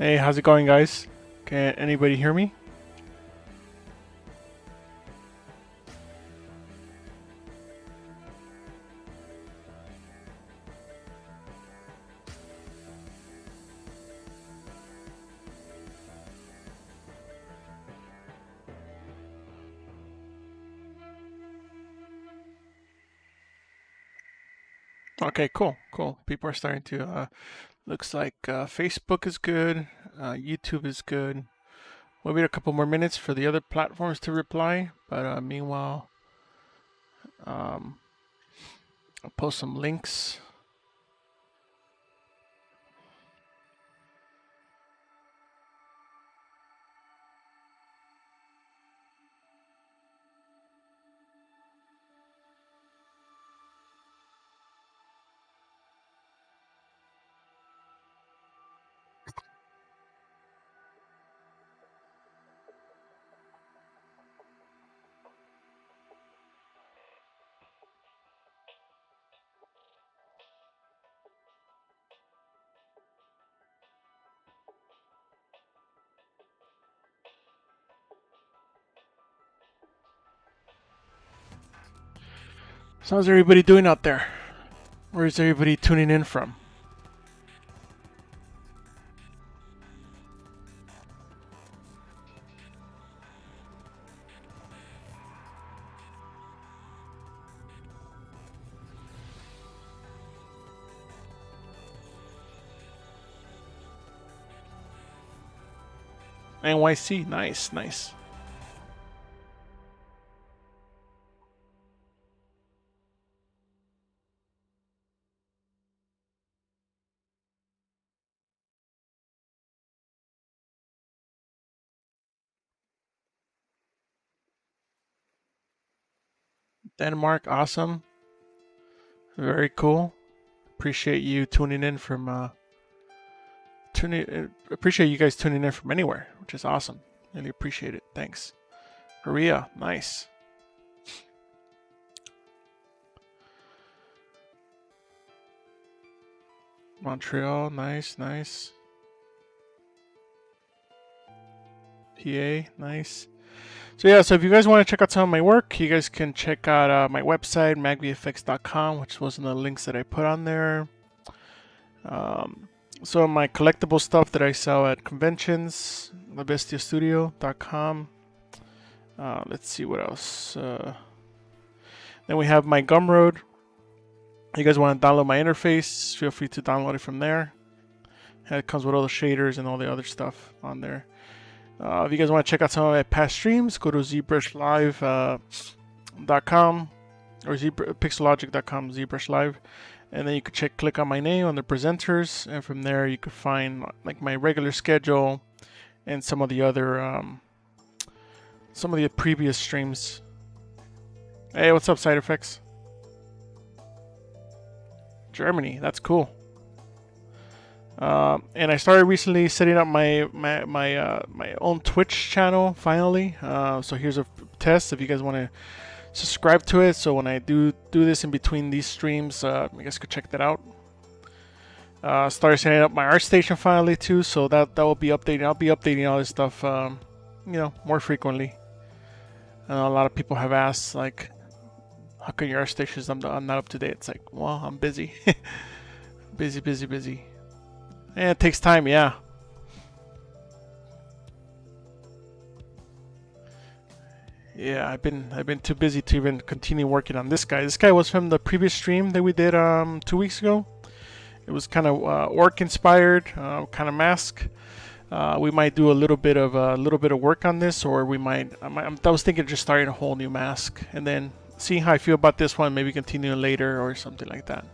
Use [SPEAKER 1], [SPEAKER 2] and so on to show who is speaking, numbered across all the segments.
[SPEAKER 1] Hey, how's it going, guys? Can anybody hear me? Okay, cool. People are starting to, looks like Facebook is good, YouTube is good. We'll wait a couple more minutes for the other platforms to reply, but meanwhile, I'll post some links. So how's everybody doing out there? Where's everybody tuning in from? NYC, nice. Denmark, awesome. Very cool. Appreciate you tuning in from appreciate you guys tuning in from anywhere, which is awesome. Really appreciate it. Thanks. Korea, nice. Montreal, nice. PA, nice. So yeah, so if you guys want to check out some of my work, you guys can check out my website, magvfx.com, which was in the links that I put on there. So my collectible stuff that I sell at conventions, labestiastudio.com. Let's see what else. Then we have my Gumroad. If you guys want to download my interface, feel free to download it from there. It comes with all the shaders and all the other stuff on there. If you guys want to check out some of my past streams, go to ZBrushLive.com or Pixologic.com, ZBrush Live. And then you could click on my name on the presenters, and from there you could find like my regular schedule and some of the other previous streams. Hey, what's up, Side Effects? Germany, that's cool. And I started recently setting up my own Twitch channel finally. So here's a test if you guys want to subscribe to it, so when I do this in between these streams, you guys could check that out. Started setting up my art station finally too, so that will be updating. I'll be updating all this stuff, more frequently. I know a lot of people have asked, like, how come your art stations I'm not up to date? It's like, well, I'm busy, busy. And it takes time, yeah. Yeah, I've been too busy to even continue working on this guy. This guy was from the previous stream that we did 2 weeks ago. It was kind of orc inspired, kind of mask. We might do a little bit of work on this, or we might. I was thinking of just starting a whole new mask and then seeing how I feel about this one. Maybe continue later or something like that.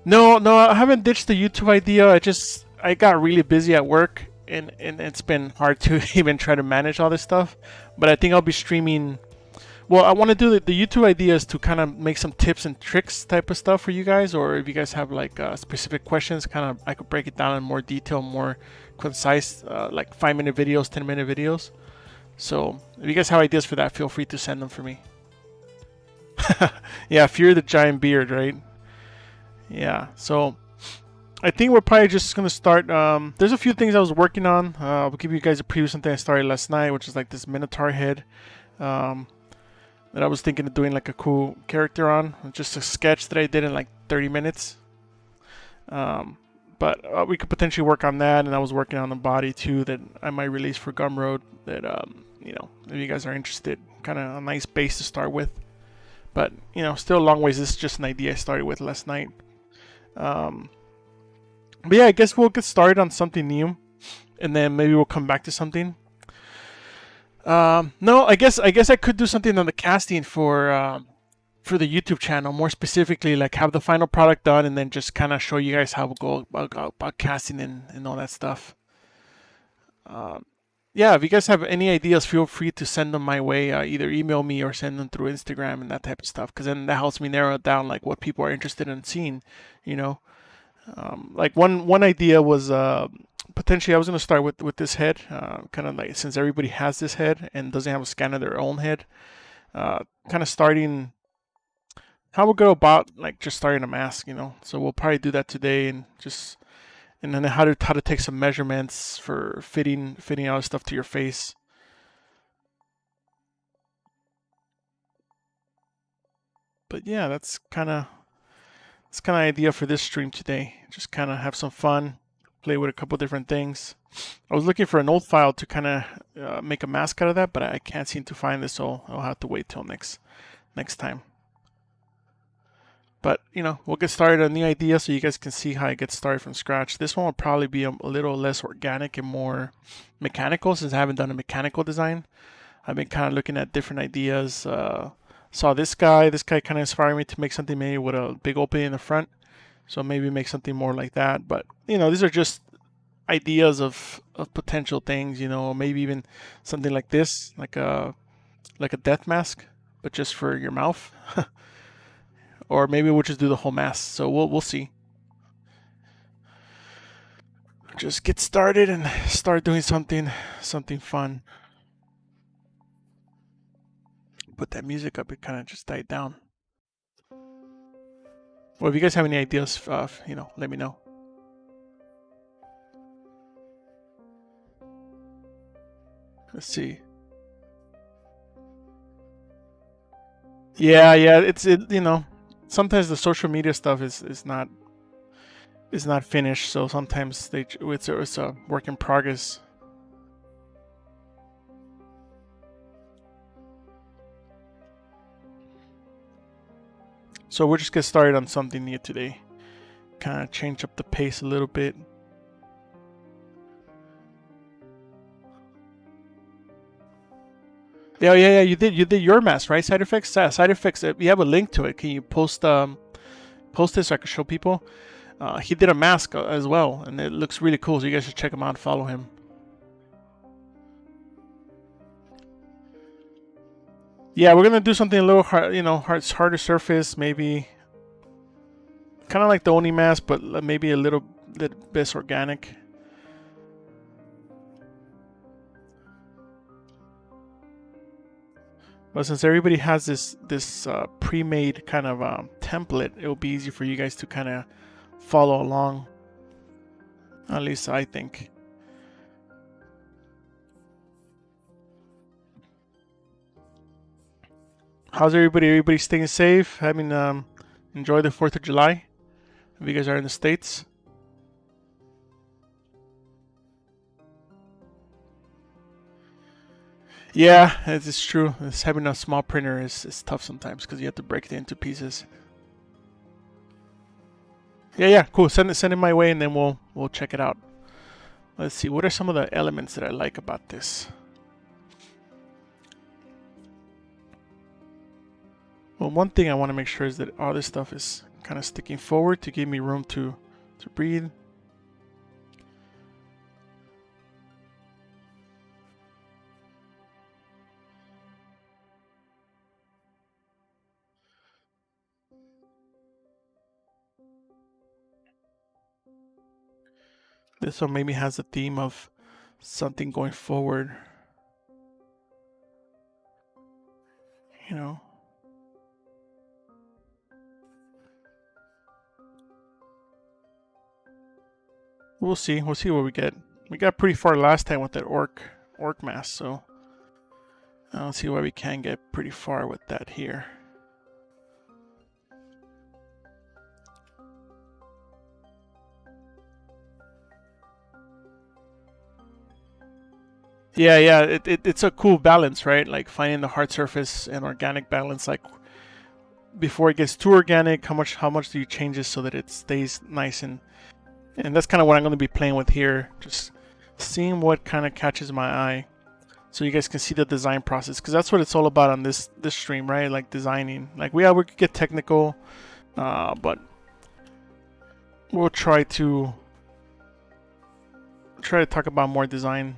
[SPEAKER 1] No, I haven't ditched the YouTube idea. I got really busy at work. And it's been hard to even try to manage all this stuff, but I think I'll be streaming. Well, I want to do the YouTube idea is to kind of make some tips and tricks type of stuff for you guys, or if you guys have like specific questions, kind of I could break it down in more detail, more concise, like 5-minute videos, 10-minute videos. So if you guys have ideas for that, feel free to send them for me. Yeah, fear the giant beard, right? Yeah, so I think we're probably just gonna start. There's a few things I was working on. I'll give you guys a preview of something I started last night, which is like this Minotaur head. Um, that I was thinking of doing like a cool character on. Just a sketch that I did in like 30 minutes. But we could potentially work on that, and I was working on a body too that I might release for Gumroad. That you know, if you guys are interested, kind of a nice base to start with. But you know, still a long ways. This is just an idea I started with last night. But yeah, I guess we'll get started on something new, and then maybe we'll come back to something. No, I guess I could do something on the casting for the YouTube channel, more specifically, like have the final product done, and then just kind of show you guys how we go about casting and all that stuff. Yeah, if you guys have any ideas, feel free to send them my way. Either email me or send them through Instagram and that type of stuff, because then that helps me narrow it down, like what people are interested in seeing. You know, like one idea was potentially I was gonna start with this head, kind of like since everybody has this head and doesn't have a scan of their own head, kind of starting how we'll go about like just starting a mask, you know. So we'll probably do that today and just and then how to take some measurements for fitting all the stuff to your face. But yeah, that's kind of idea for this stream today. Just kind of have some fun, play with a couple different things. I was looking for an old file to kind of make a mask out of that, but I can't seem to find this, so I'll have to wait till next time. But you know, we'll get started on a new idea so you guys can see how I get started from scratch. This one will probably be a little less organic and more mechanical, since I haven't done a mechanical design. I've been kind of looking at different ideas. Saw this guy kind of inspired me to make something maybe with a big opening in the front. So maybe make something more like that. But you know, these are just ideas of potential things, you know, maybe even something like this, like a death mask, but just for your mouth. Or maybe we'll just do the whole mask. So we'll see. Just get started and start doing something fun. Put that music up, it kind of just died down. Well, if you guys have any ideas, you know, let me know. Let's see. Yeah, it's you know, sometimes the social media stuff is not finished, so sometimes it's a work in progress. So we'll just get started on something new today. Kind of change up the pace a little bit. Yeah. You did your mask, right? Side effects. Side effects. You have a link to it. Can you post it so I can show people? He did a mask as well, and it looks really cool. So you guys should check him out and follow him. Yeah, we're gonna do something a little hard, you know, harder surface, maybe kind of like the Oni mask, but maybe a little bit less organic. But since everybody has this pre-made kind of template, it will be easy for you guys to kind of follow along. At least I think. How's everybody? Everybody staying safe? I mean, enjoy the 4th of July. If you guys are in the States. Yeah, it's true. It's having a small printer is tough sometimes because you have to break it into pieces. Yeah, cool. Send it my way, and then we'll check it out. Let's see. What are some of the elements that I like about this? Well, one thing I want to make sure is that all this stuff is kind of sticking forward to give me room to breathe. This one maybe has a theme of something going forward. You know. We'll see. We'll see what we get. We got pretty far last time with that orc mask, so I don't see why we can't get pretty far with that here. Yeah, it's a cool balance, right? Like finding the hard surface and organic balance. Like before it gets too organic, how much do you change it so that it stays nice, and that's kind of what I'm going to be playing with here. Just seeing what kind of catches my eye, so you guys can see the design process, because that's what it's all about on this stream, right? Like designing. Like we could get technical, but we'll try to talk about more design.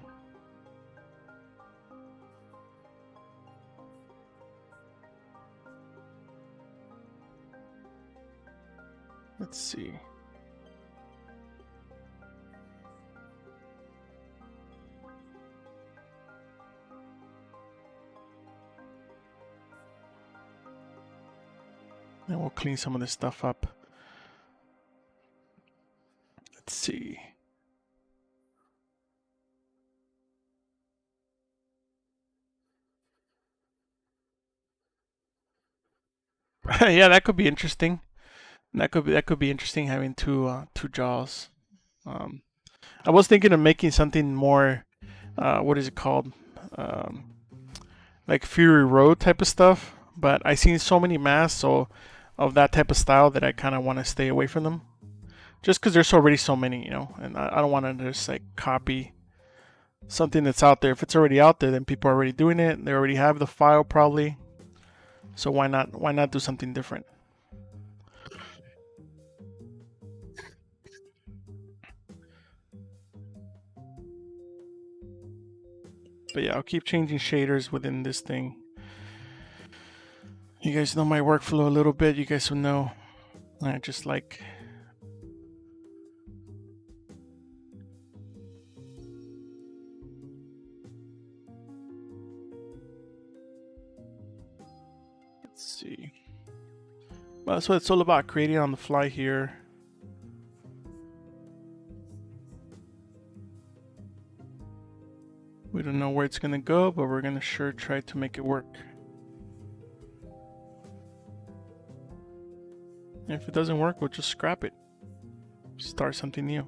[SPEAKER 1] Let's see. And we'll clean some of this stuff up. Let's see. Yeah, that could be interesting. That could be interesting, having two jaws. I was thinking of making something more, what is it called? Like Fury Road type of stuff. But I seen so many masks of that type of style that I kind of want to stay away from them. Just because there's already so many, you know, and I don't want to just like copy something that's out there. If it's already out there, then people are already doing it. They already have the file probably. So why not do something different? But yeah, I'll keep changing shaders within this thing. You guys know my workflow a little bit. You guys will know. I just like... Let's see. Well, that's what it's all about, creating on the fly here. We don't know where it's gonna go, but we're gonna sure try to make it work. If it doesn't work, we'll just scrap it. Start something new.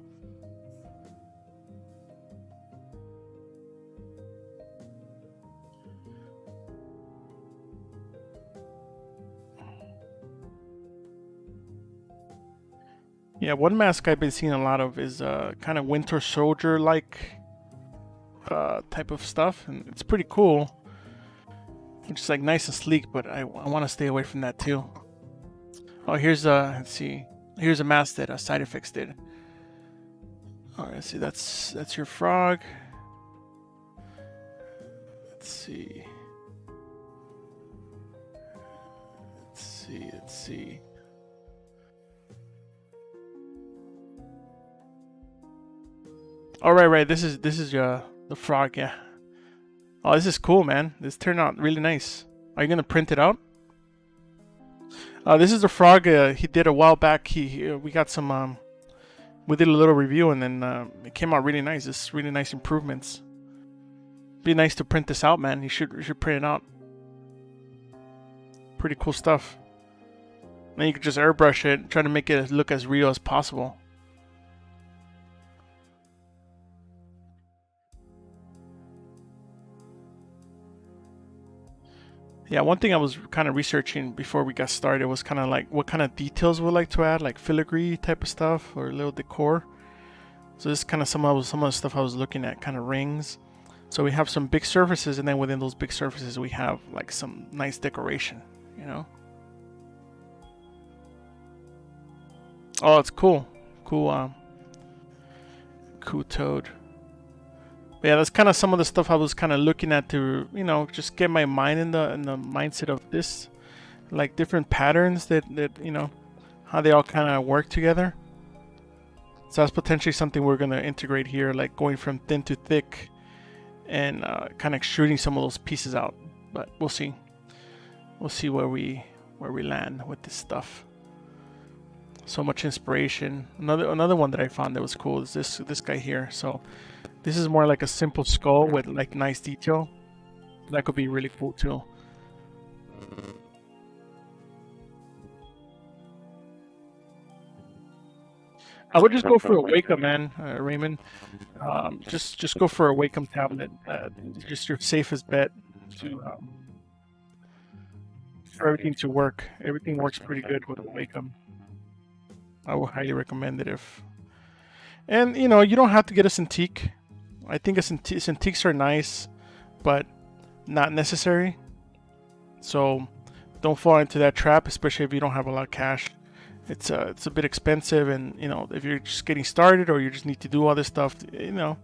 [SPEAKER 1] Yeah, one mask I've been seeing a lot of is kind of Winter Soldier-like type of stuff, and it's pretty cool. It's just like nice and sleek, but I want to stay away from that too. Oh, here's let's see. Here's a mask that Side Effects did. All right, let's see. That's your frog. Let's see. Let's see. All right. This is the frog. Yeah. Oh, this is cool, man. This turned out really nice. Are you gonna print it out? This is the frog he did a while back. We got some. We did a little review, and then it came out really nice. It's really nice improvements. Be nice to print this out, man. You should print it out. Pretty cool stuff. Then you could just airbrush it, try to make it look as real as possible. Yeah, one thing I was kind of researching before we got started was kind of like what kind of details we'd like to add, like filigree type of stuff or a little decor. So this is kind of some of the stuff I was looking at, kind of rings. So we have some big surfaces, and then within those big surfaces we have like some nice decoration, you know. Oh, it's cool. Cool toad. But yeah, that's kind of some of the stuff I was kind of looking at to, you know, just get my mind in the mindset of this, like different patterns that you know, how they all kind of work together. So that's potentially something we're gonna integrate here, like going from thin to thick, and kind of extruding some of those pieces out. But we'll see. We'll see where we land with this stuff. So much inspiration. Another one that I found that was cool is this guy here. So this is more like a simple skull with like nice detail. That could be really cool too. I would just go for a Wacom, man, Raymond. Just go for a Wacom tablet. Just your safest bet to for everything to work. Everything works pretty good with a Wacom. I would highly recommend it if. And you know, you don't have to get a Cintiq. I think Cintiqs are nice, but not necessary. So don't fall into that trap, especially if you don't have a lot of cash. It's a bit expensive, and you know, if you're just getting started or you just need to do all this stuff, you know,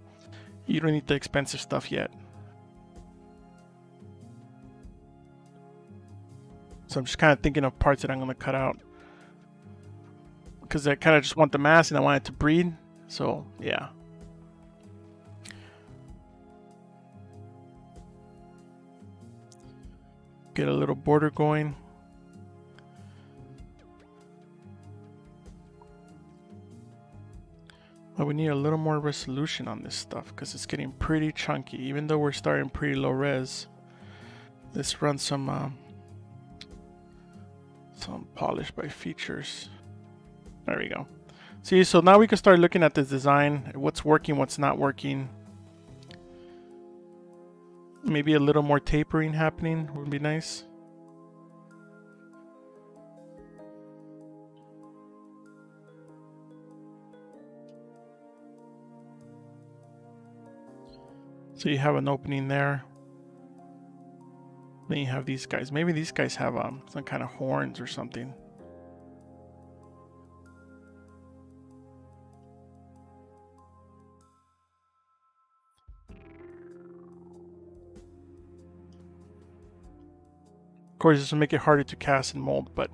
[SPEAKER 1] you don't need the expensive stuff yet. So I'm just kind of thinking of parts that I'm gonna cut out because I kind of just want the mask and I want it to breathe. So yeah. Get a little border going. But we need a little more resolution on this stuff because it's getting pretty chunky. Even though we're starting pretty low res, let's run some polish by features. There we go. See, so now we can start looking at this design, what's working, what's not working. Maybe a little more tapering happening would be nice. So you have an opening there. Then you have these guys. Maybe these guys have some kind of horns or something. Of course, this will make it harder to cast and mold, but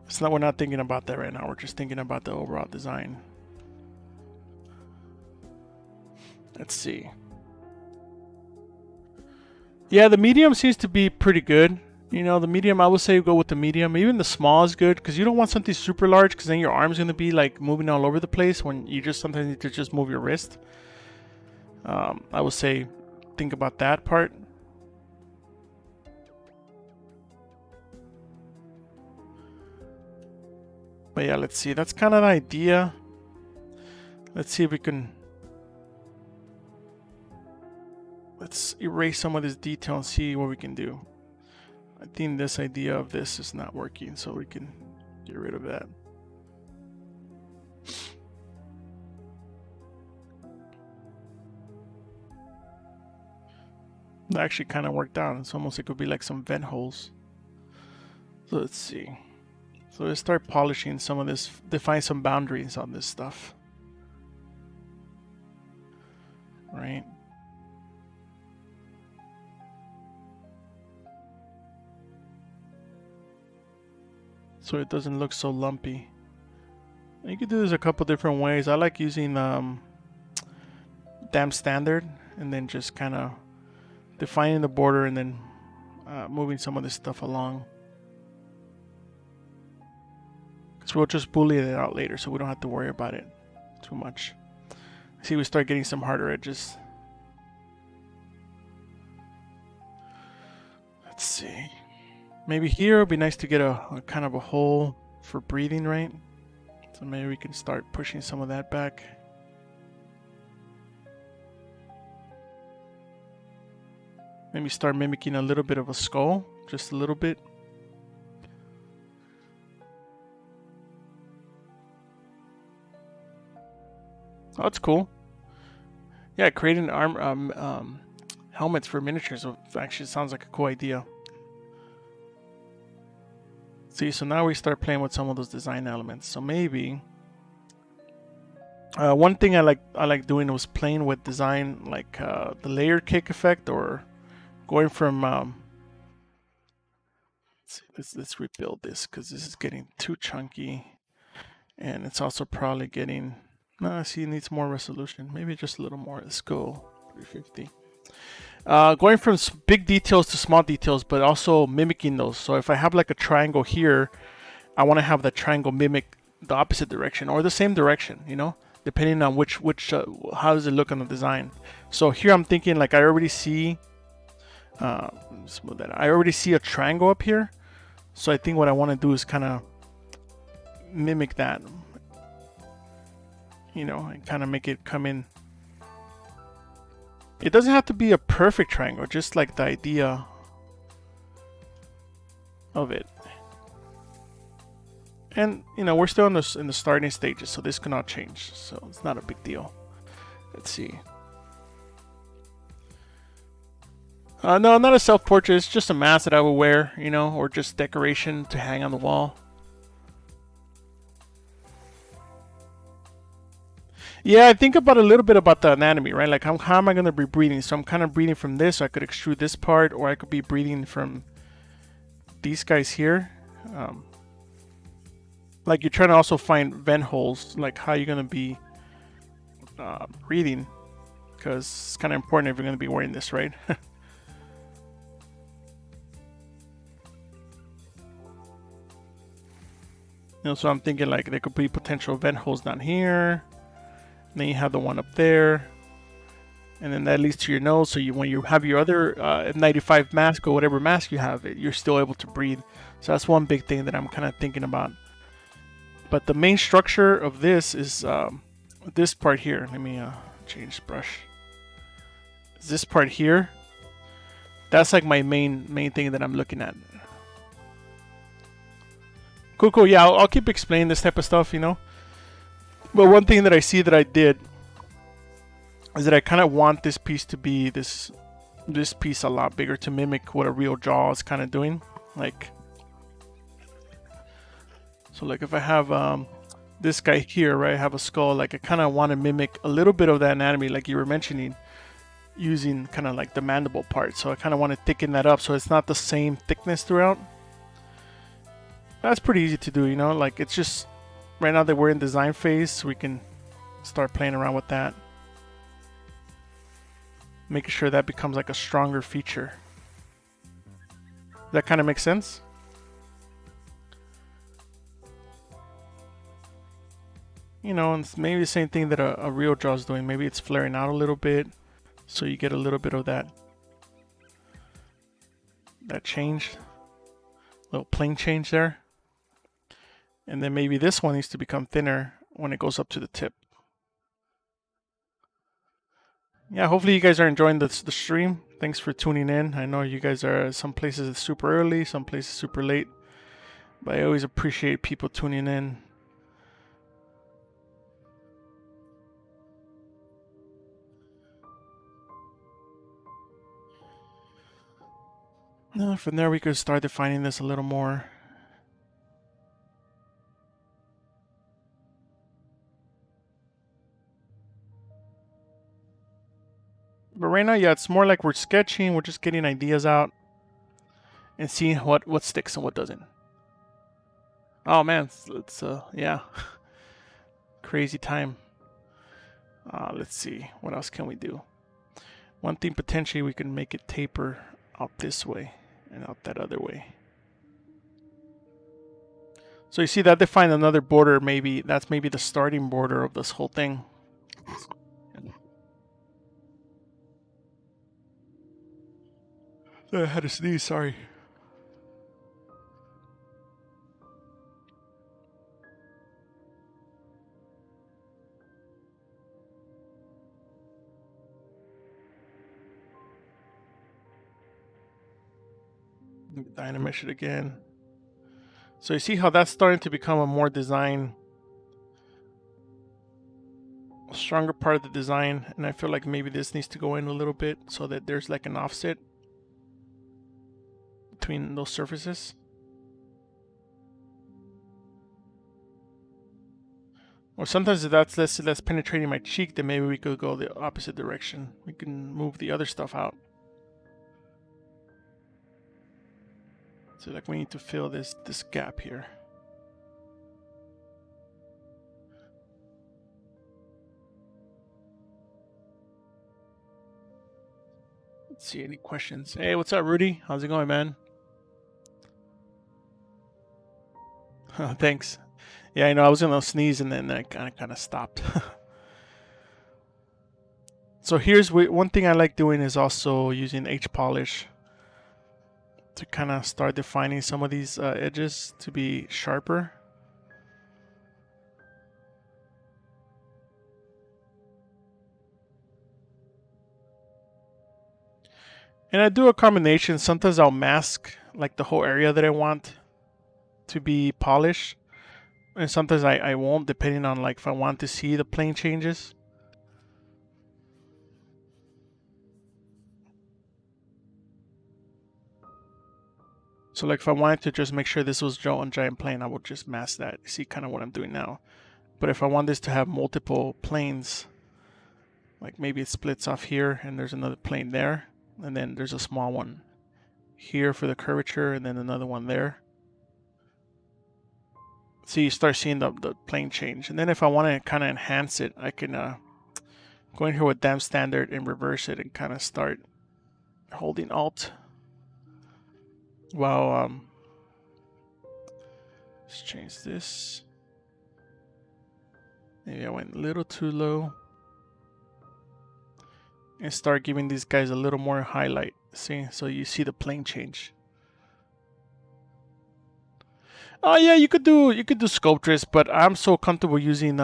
[SPEAKER 1] it's not. We're not thinking about that right now. We're just thinking about the overall design. Let's see. Yeah, the medium seems to be pretty good. You know, the medium, I would say go with the medium. Even the small is good because you don't want something super large because then your arm's going to be like moving all over the place when you just sometimes need to just move your wrist. I would say think about that part. But yeah, let's see. That's kind of the idea. Let's see if we can... Let's erase some of this detail and see what we can do. I think this idea of this is not working, so we can get rid of that. That actually kind of worked out. It's almost like it could be like some vent holes. So let's see. So let's start polishing some of this, define some boundaries on this stuff. Right. So it doesn't look so lumpy. And you can do this a couple different ways. I like using damp standard and then just kind of defining the border and then moving some of this stuff along. Because we'll just bully it out later so we don't have to worry about it too much. See, we start getting some harder edges. Let's see. Maybe here it would be nice to get a kind of a hole for breathing, right? So maybe we can start pushing some of that back. Maybe start mimicking a little bit of a skull, just a little bit. Oh, that's cool. Yeah, creating helmets for miniatures actually sounds like a cool idea. See, so now we start playing with some of those design elements. So maybe one thing I like doing was playing with design, like the layer cake effect, or going from. Let's rebuild this because this is getting too chunky, and it's also probably getting. No, see, it needs more resolution. Maybe just a little more. Let's go 350. Going from big details to small details, but also mimicking those. So if I have like a triangle here, I want to have that triangle mimic the opposite direction or the same direction, you know, depending on which how does it look on the design. So here I'm thinking like I already see smooth that out. I already see a triangle up here, so I think what I want to do is kind of mimic that, you know, and kind of make it come in. It doesn't have to be a perfect triangle, just like the idea of it. And you know, we're still in the starting stages, so this cannot change, so it's not a big deal. Let's see. No, not a self-portrait. It's just a mask that I will wear, you know, or just decoration to hang on the wall. Yeah, I think about a little bit about the anatomy, right? Like, how am I going to be breathing? So I'm kind of breathing from this, so I could extrude this part, or I could be breathing from these guys here. Like, you're trying to also find vent holes, like how you're going to be breathing, because it's kind of important if you're going to be wearing this, right? You know, so I'm thinking like there could be potential vent holes down here. And then you have the one up there. And then that leads to your nose. So when you have your other N95 mask or whatever mask you have, you're still able to breathe. So that's one big thing that I'm kind of thinking about. But the main structure of this is this part here. Let me change brush. This part here. That's like my main thing that I'm looking at. Cool. Yeah, I'll keep explaining this type of stuff, you know. But one thing that I see that I did is that I kind of want this piece to be this piece a lot bigger to mimic what a real jaw is kind of doing. Like, so like if I have this guy here, right, I have a skull, like I kind of want to mimic a little bit of that anatomy like you were mentioning, using kind of like the mandible part. So I kind of want to thicken that up so it's not the same thickness throughout. That's pretty easy to do, you know, like it's just right now that we're in design phase, so we can start playing around with that. Making sure that becomes like a stronger feature. That kind of makes sense? You know, and it's maybe the same thing that a real jaw is doing. Maybe it's flaring out a little bit, so you get a little bit of that change. Little plane change there. And then maybe this one needs to become thinner when it goes up to the tip. Yeah, hopefully you guys are enjoying the stream. Thanks for tuning in. I know you guys are some places super early, some places super late. But I always appreciate people tuning in. Now from there we could start defining this a little more. But right now, yeah, it's more like we're sketching. We're just getting ideas out and seeing what sticks and what doesn't. Oh man, it's yeah, crazy time. Let's see, what else can we do? One thing, potentially we can make it taper out this way and out that other way. So you see that defined another border. Maybe that's maybe the starting border of this whole thing. I had to sneeze, sorry. Dynamesh it again. So you see how that's starting to become a more design, a stronger part of the design, and I feel like maybe this needs to go in a little bit so that there's like an offset between those surfaces. Or sometimes if that's less penetrating my cheek, then maybe we could go the opposite direction. We can move the other stuff out. So like we need to fill this gap here. Let's see, any questions? Hey, what's up, Rudy? How's it going, man? Thanks. Yeah, I know I was gonna sneeze and then I kind of stopped. So here's one thing I like doing is also using H polish to kind of start defining some of these edges to be sharper. And I do a combination. Sometimes I'll mask like the whole area that I want to be polished, and sometimes I won't, depending on like if I want to see the plane changes. So like if I wanted to just make sure this was one giant plane, I would just mask that. You see kind of what I'm doing now. But if I want this to have multiple planes, like maybe it splits off here and there's another plane there, and then there's a small one here for the curvature, and then another one there. So you start seeing the plane change. And then if I want to kind of enhance it, I can go in here with damp standard and reverse it and kind of start holding Alt while let's change this. Maybe I went a little too low. And start giving these guys a little more highlight. See, so you see the plane change. Oh yeah, you could do Sculptress, but I'm so comfortable using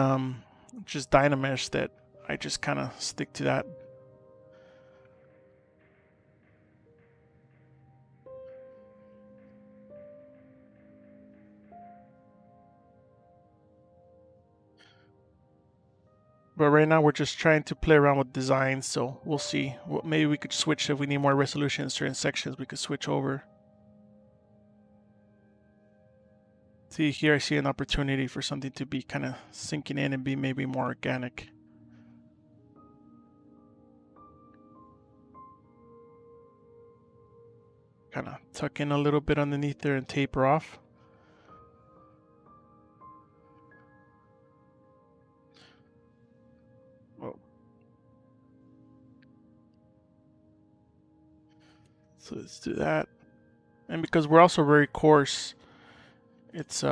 [SPEAKER 1] just Dynamesh that I just kind of stick to that. But right now we're just trying to play around with designs, so we'll see. Maybe we could switch if we need more resolution in certain sections. We could switch over. See, here I see an opportunity for something to be kind of sinking in and be maybe more organic. Kind of tuck in a little bit underneath there and taper off. Oh. So let's do that. And because we're also very coarse, it's you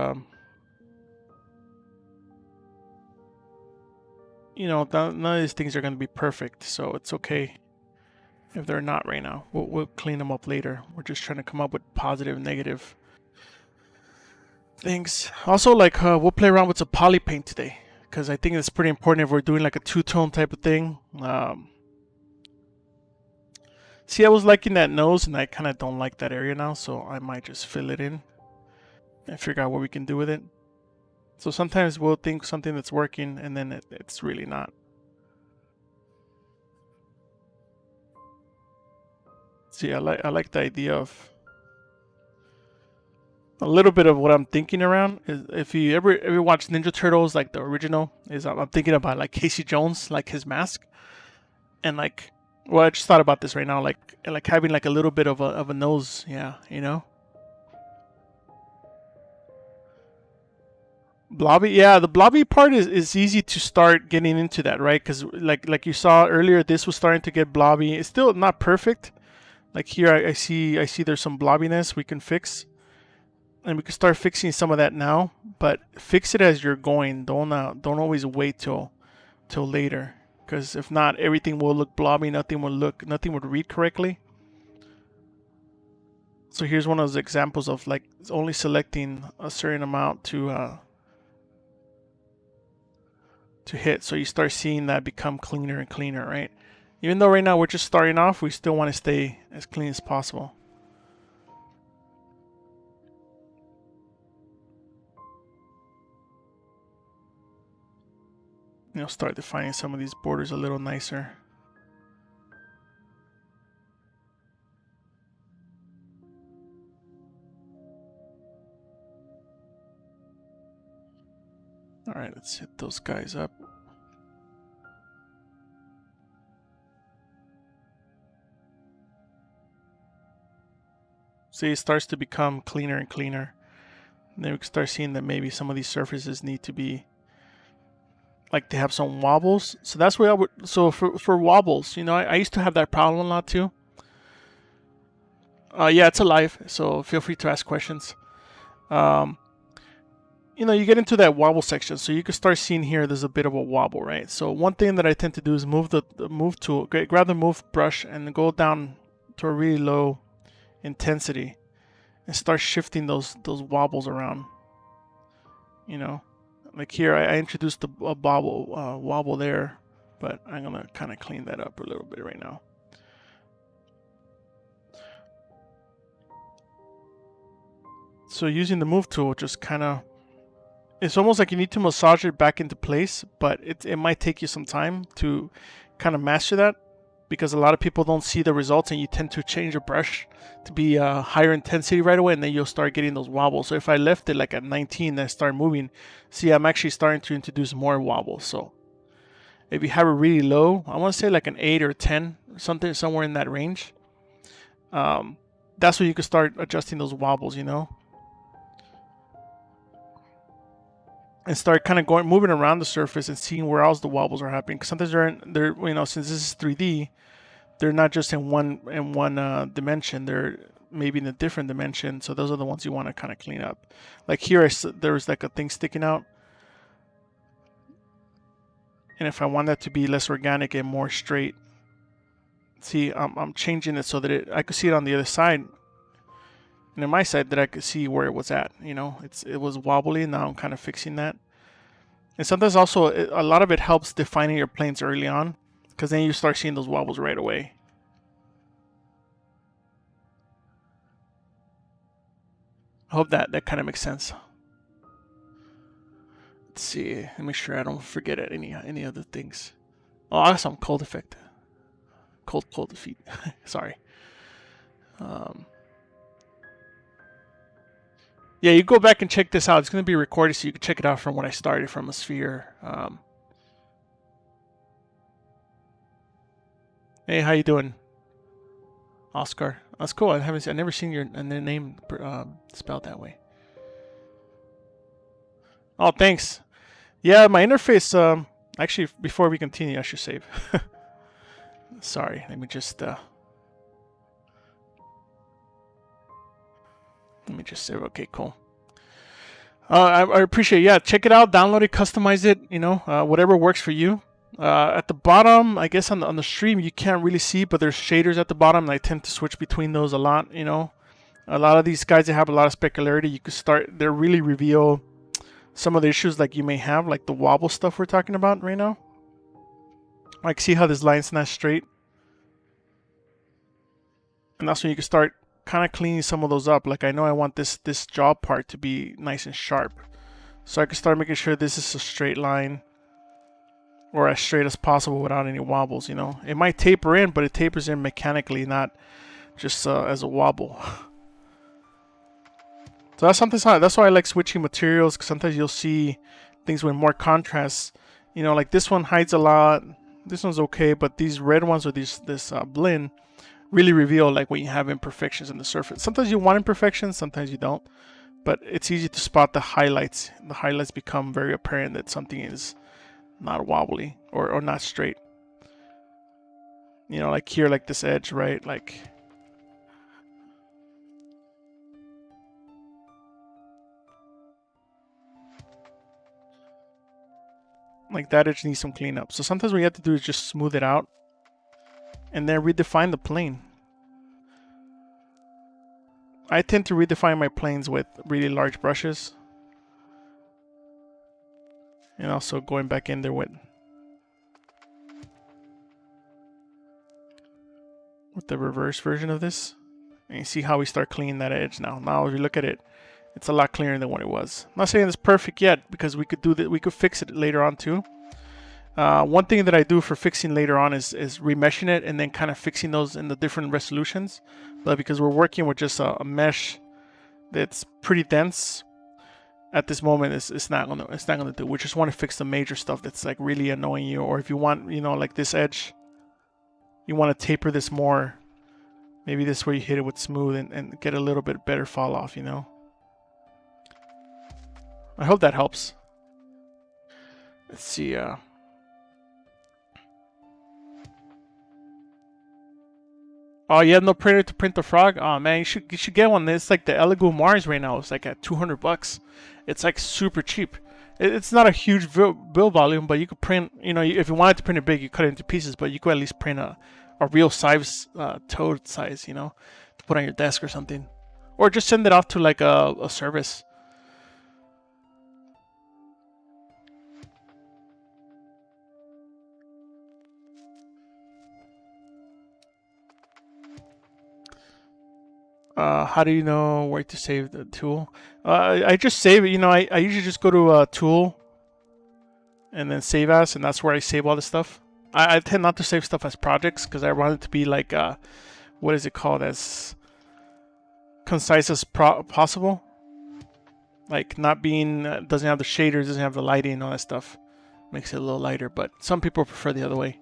[SPEAKER 1] know, none of these things are going to be perfect, so it's okay if they're not right now. We'll clean them up later. We're just trying to come up with positive and negative things. Also, like we'll play around with some poly paint today, because I think it's pretty important if we're doing like a two-tone type of thing. See, I was liking that nose, and I kind of don't like that area now, so I might just fill it in and figure out what we can do with it. So sometimes we'll think something that's working, and then it's really not. See, I like the idea of a little bit of what I'm thinking around is if you ever watch Ninja Turtles, like the original, is I'm thinking about like Casey Jones, like his mask, and like, well, I just thought about this right now, like having like a little bit of a nose, yeah, you know. Blobby, yeah, the blobby part is easy to start getting into that, right? Because like you saw earlier, this was starting to get blobby. It's still not perfect. Like here, I see there's some blobbiness we can fix, and we can start fixing some of that now. But fix it as you're going. Don't always wait till later, because if not, everything will look blobby. Nothing would read correctly. So here's one of those examples of like only selecting a certain amount to hit. So you start seeing that become cleaner and cleaner, right? Even though right now we're just starting off, we still want to stay as clean as possible. You know, start defining some of these borders a little nicer. All right, let's hit those guys up. See, it starts to become cleaner and cleaner. And then we can start seeing that maybe some of these surfaces need to be, like, they have some wobbles. So that's where I would, so for wobbles, you know, I used to have that problem a lot too. Yeah, it's alive, so feel free to ask questions. you know, you get into that wobble section, so you can start seeing here there's a bit of a wobble, right? So one thing that I tend to do is move the move tool, grab the move brush and go down to a really low intensity and start shifting those wobbles around. You know, like here I introduced a wobble there, but I'm gonna kind of clean that up a little bit right now. So using the move tool, just kind of, it's almost like you need to massage it back into place, but it might take you some time to kind of master that, because a lot of people don't see the results, and you tend to change your brush to be higher intensity right away, and then you'll start getting those wobbles. So if I left it like at 19 and I start moving, see, I'm actually starting to introduce more wobbles. So if you have it really low, I want to say like an 8 or 10, something somewhere in that range, that's when you can start adjusting those wobbles, you know, and start kind of moving around the surface and seeing where else the wobbles are happening. Because sometimes they're, you know, since this is 3D, they're not just in one dimension. They're maybe in a different dimension. So those are the ones you want to kind of clean up. Like here, there's like a thing sticking out, and if I want that to be less organic and more straight, see, I'm changing it so that I could see it on the other side. And on my side, that I could see where it was at. You know, it was wobbly. Now I'm kind of fixing that. And sometimes also, a lot of it helps defining your planes early on, because then you start seeing those wobbles right away. I hope that kind of makes sense. Let's see. Let me make sure I don't forget any other things. Oh, awesome. Cold effect. Cold feet. Sorry. Yeah, you go back and check this out. It's going to be recorded, so you can check it out from when I started, from a sphere. Hey, how you doing, Oscar? That's cool. I've never seen your name spelled that way. Oh, thanks. Yeah, my interface. Actually, before we continue, I should save. Sorry, let me just. Let me just save. Okay, cool. I appreciate it. Yeah, check it out, download it, customize it. You know, whatever works for you. At the bottom, I guess on the stream you can't really see, but there's shaders at the bottom, and I tend to switch between those a lot. You know, a lot of these guys that have a lot of specularity, you could start. They really reveal some of the issues like you may have, like the wobble stuff we're talking about right now. Like, see how this line's not straight, and that's when you can start kind of cleaning some of those up. Like, I know I want this jaw part to be nice and sharp, so I can start making sure this is a straight line, or as straight as possible without any wobbles. You know, it might taper in, but it tapers in mechanically, not just as a wobble. So that's why I like switching materials, because sometimes you'll see things with more contrast. You know, like this one hides a lot, this one's okay, but these red ones, or this blend, really reveal like when you have imperfections in the surface. Sometimes you want imperfections, sometimes you don't, but it's easy to spot the highlights. The highlights become very apparent that something is not wobbly or not straight. You know, like here, like this edge, right? Like that edge needs some cleanup. So sometimes what you have to do is just smooth it out and then redefine the plane. I tend to redefine my planes with really large brushes, and also going back in there with the reverse version of this. And you see how we start cleaning that edge now. Now if you look at it, it's a lot clearer than what it was. I'm not saying it's perfect yet, because we could do that. We could fix it later on too. One thing that I do for fixing later on is remeshing it, and then kind of fixing those in the different resolutions. But because we're working with just a mesh that's pretty dense at this moment, it's not gonna do. We just want to fix the major stuff that's like really annoying you, or if you want, you know, like this edge, you want to taper this more. Maybe this way you hit it with smooth and get a little bit better fall off, you know. I hope that helps. Let's see. Yeah, Oh, you have no printer to print the frog? Oh man, you should get one. It's like the Elegoo Mars right now. It's like at $200. It's like super cheap. It's not a huge build volume, but you could print. You know, if you wanted to print it big, you cut it into pieces. But you could at least print a real size, toad size. You know, to put on your desk or something, or just send it off to like a service. How do you know where to save the tool? I just save it. You know, I usually just go to tool and then save as, and that's where I save all the stuff. I tend not to save stuff as projects because I want it to be like, what is it called, as concise as possible. Like not being, doesn't have the shaders, doesn't have the lighting and all that stuff. Makes it a little lighter, but some people prefer the other way.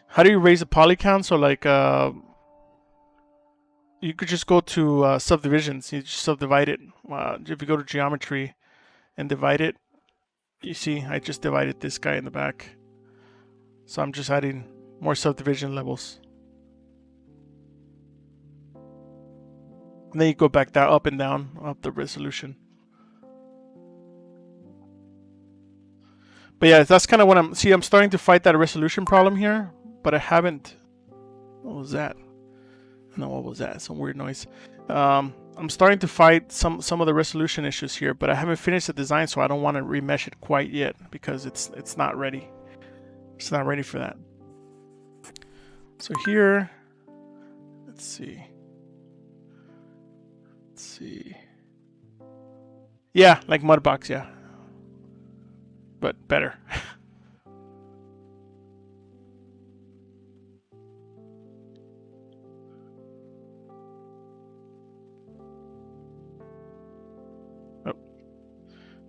[SPEAKER 1] How do you raise the poly count? So like, you could just go to subdivisions. You just subdivide it. If you go to geometry and divide it, you see I just divided this guy in the back. So I'm just adding more subdivision levels. And then you go back down, up and down, up the resolution. But yeah, that's kind of what I'm starting to fight that resolution problem here, but I haven't. What was that? No, what was that? Some weird noise. I'm starting to fight some of the resolution issues here, but I haven't finished the design, so I don't want to remesh it quite yet because it's not ready. It's not ready for that. So here, let's see. Let's see. Yeah, like Mudbox, yeah. But better. Oh.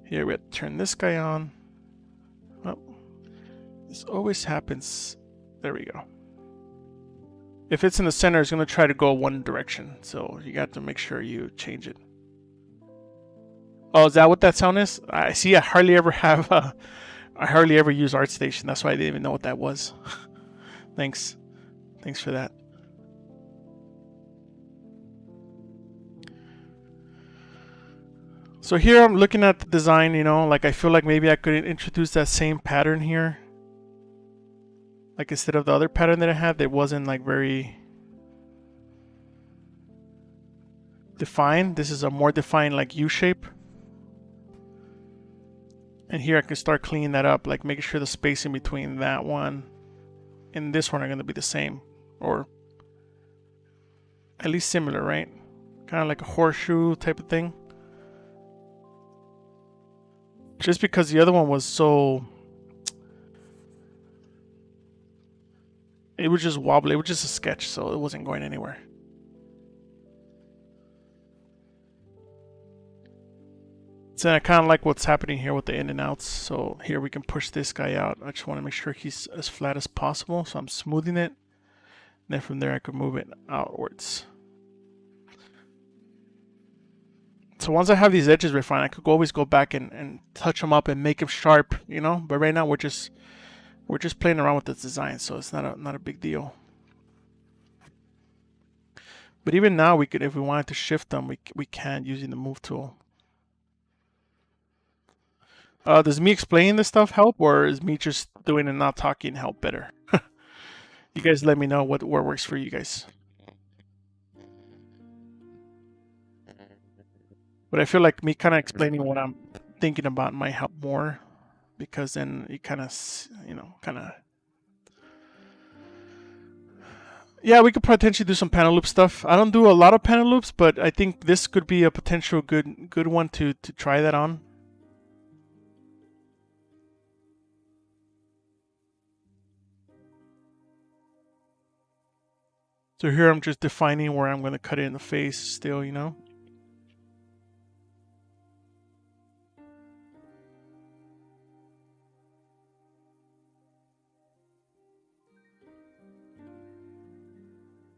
[SPEAKER 1] Here we have to turn this guy on. Oh. This always happens. There we go. If it's in the center, it's going to try to go one direction. So you got to make sure you change it. Oh, is that what that sound is? I see. I hardly ever have. I hardly ever use ArtStation. That's why I didn't even know what that was. Thanks for that. So here I'm looking at the design. You know, like I feel like maybe I could introduce that same pattern here. Like instead of the other pattern that I had, that wasn't like very defined. This is a more defined like U shape. And here I can start cleaning that up, like making sure the spacing between that one and this one are going to be the same, or at least similar, right? Kind of like a horseshoe type of thing. Just because the other one was so... It was just wobbly. It was just a sketch, so it wasn't going anywhere. So I kind of like what's happening here with the in and outs. So here we can push this guy out. I just want to make sure he's as flat as possible. So I'm smoothing it. And then from there I can move it outwards. So once I have these edges refined, I could always go back and touch them up and make them sharp, you know. But right now we're just playing around with the design, so it's not a big deal. But even now, we could, if we wanted to shift them, we can using the move tool. Does me explaining this stuff help, or is me just doing and not talking help better? You guys let me know what works for you guys. But I feel like me kind of explaining what I'm thinking about might help more, because then you kind of, you know, yeah, we could potentially do some panel loop stuff. I don't do a lot of panel loops, but I think this could be a potential good one to try that on. So here I'm just defining where I'm going to cut it in the face still, you know.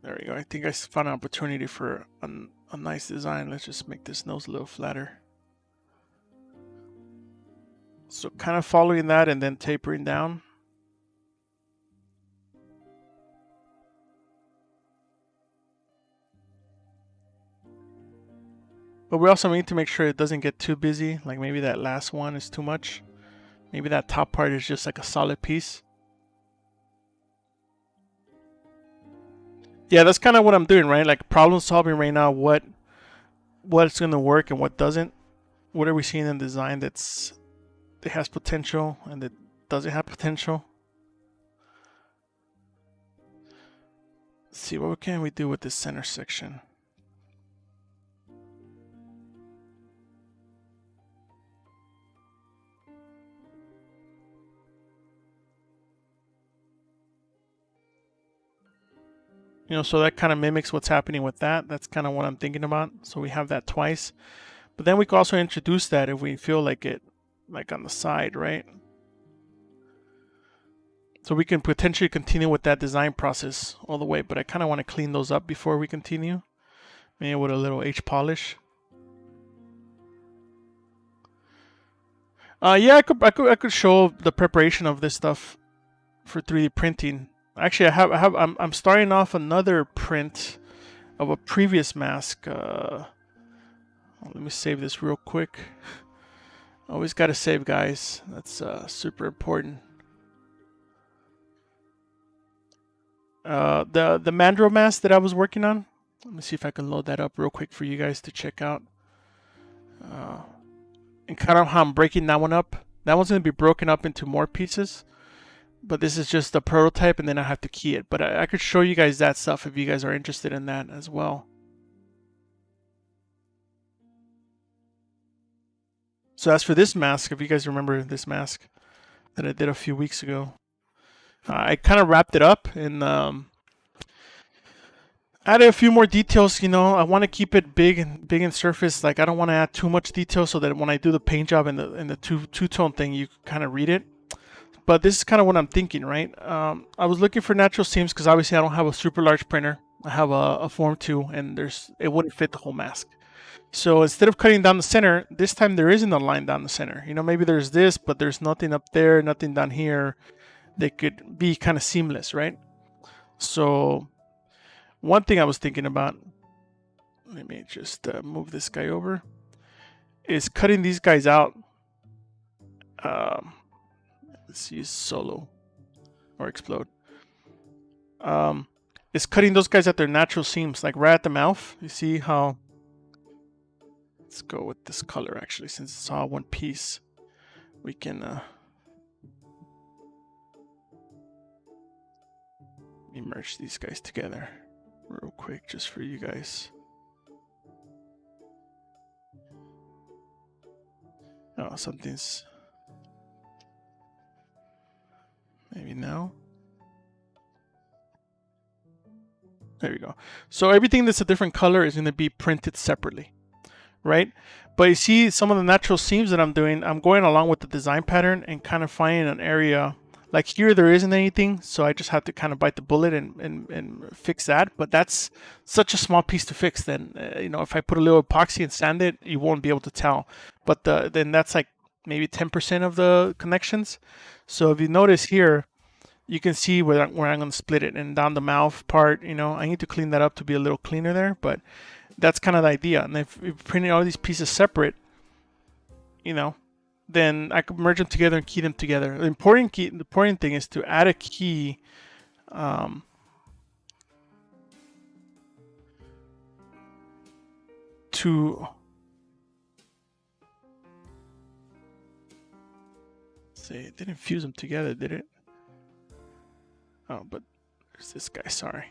[SPEAKER 1] There we go. I think I found an opportunity for a nice design. Let's just make this nose a little flatter. So kind of following that and then tapering down. But we also need to make sure it doesn't get too busy. Like maybe that last one is too much. Maybe that top part is just like a solid piece. Yeah, that's kind of what I'm doing, right? Like problem solving right now. What's gonna work and what doesn't. What are we seeing in design that has potential and that doesn't have potential? Let's see, what can we do with this center section? You know, so that kind of mimics what's happening with that. That's kind of what I'm thinking about. So we have that twice. But then we can also introduce that if we feel like it, like on the side, right? So we can potentially continue with that design process all the way, but I kind of want to clean those up before we continue. Maybe with a little H polish. Yeah, I could show the preparation of this stuff for 3D printing. Actually, I'm starting off another print of a previous mask. Let me save this real quick. Always got to save, guys. That's super important. The Mandrill mask that I was working on. Let me see if I can load that up real quick for you guys to check out. And kind of how I'm breaking that one up. That one's going to be broken up into more pieces. But this is just a prototype, and then I have to key it. But I could show you guys that stuff if you guys are interested in that as well. So as for this mask, if you guys remember this mask that I did a few weeks ago, I kind of wrapped it up and added a few more details. You know, I want to keep it big and surface. Like I don't want to add too much detail so that when I do the paint job and the two-tone thing, you kind of read it. But this is kind of what I'm thinking, right? I was looking for natural seams because obviously I don't have a super large printer. I have a Form 2, and it wouldn't fit the whole mask. So instead of cutting down the center, this time there isn't a line down the center. You know, maybe there's this, but there's nothing up there, nothing down here. They could be kind of seamless, right? So one thing I was thinking about, let me just move this guy over, is cutting these guys out. Let's use solo or explode. Is cutting those guys at their natural seams, like right at the mouth. You see how? Let's go with this color actually, since it's all one piece. We can merge these guys together real quick just for you guys. Oh, something's maybe now. There we go. So everything that's a different color is going to be printed separately, right? But you see some of the natural seams that I'm doing, I'm going along with the design pattern and kind of finding an area. Like here, there isn't anything, so I just have to kind of bite the bullet and fix that. But that's such a small piece to fix. Then, you know, if I put a little epoxy and sand it, you won't be able to tell. But then that's like maybe 10% of the connections. So if you notice here, you can see where I'm going to split it. And down the mouth part, you know, I need to clean that up to be a little cleaner there. But that's kind of the idea. And if you're printing all these pieces separate, you know, then I could merge them together and key them together. The important thing is to add a key to say it didn't fuse them together, did it? Oh, but there's this guy. Sorry.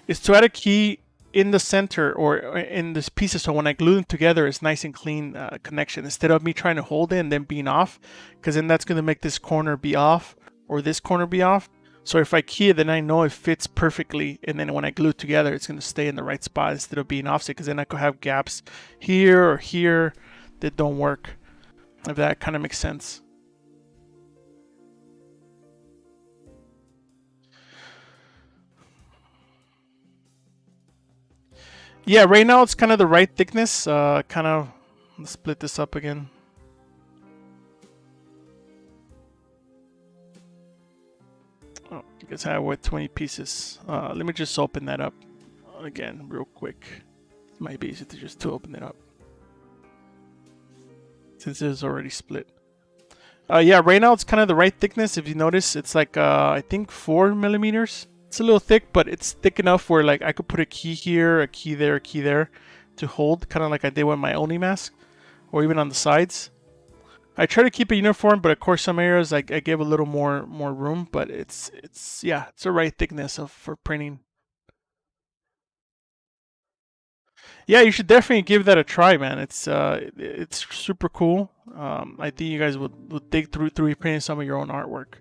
[SPEAKER 1] Is to add a key in the center or in this pieces, so when I glue them together, it's nice and clean connection instead of me trying to hold it and then being off, because then that's going to make this corner be off or this corner be off. So if I key it, then I know it fits perfectly, and then when I glue it together, it's going to stay in the right spot instead of being offset, because then I could have gaps here or here that don't work, if that kind of makes sense. Yeah, right now it's kind of the right thickness. Kind of, let's split this up again. Oh, because I have 20 pieces. Let me just open that up. again real quick. It might be easy to just open it up since it's already split. Yeah, right now it's kind of the right thickness. If you notice, it's like I think 4 millimeters. It's a little thick, but it's thick enough where like I could put a key here, a key there, a key there to hold, kind of like I did with my Oni mask, or even on the sides. I try to keep it uniform, but of course some areas I give a little more room. But it's yeah, it's the right thickness for printing. Yeah, you should definitely give that a try, man. It's super cool. I think you guys would dig through 3D printing some of your own artwork.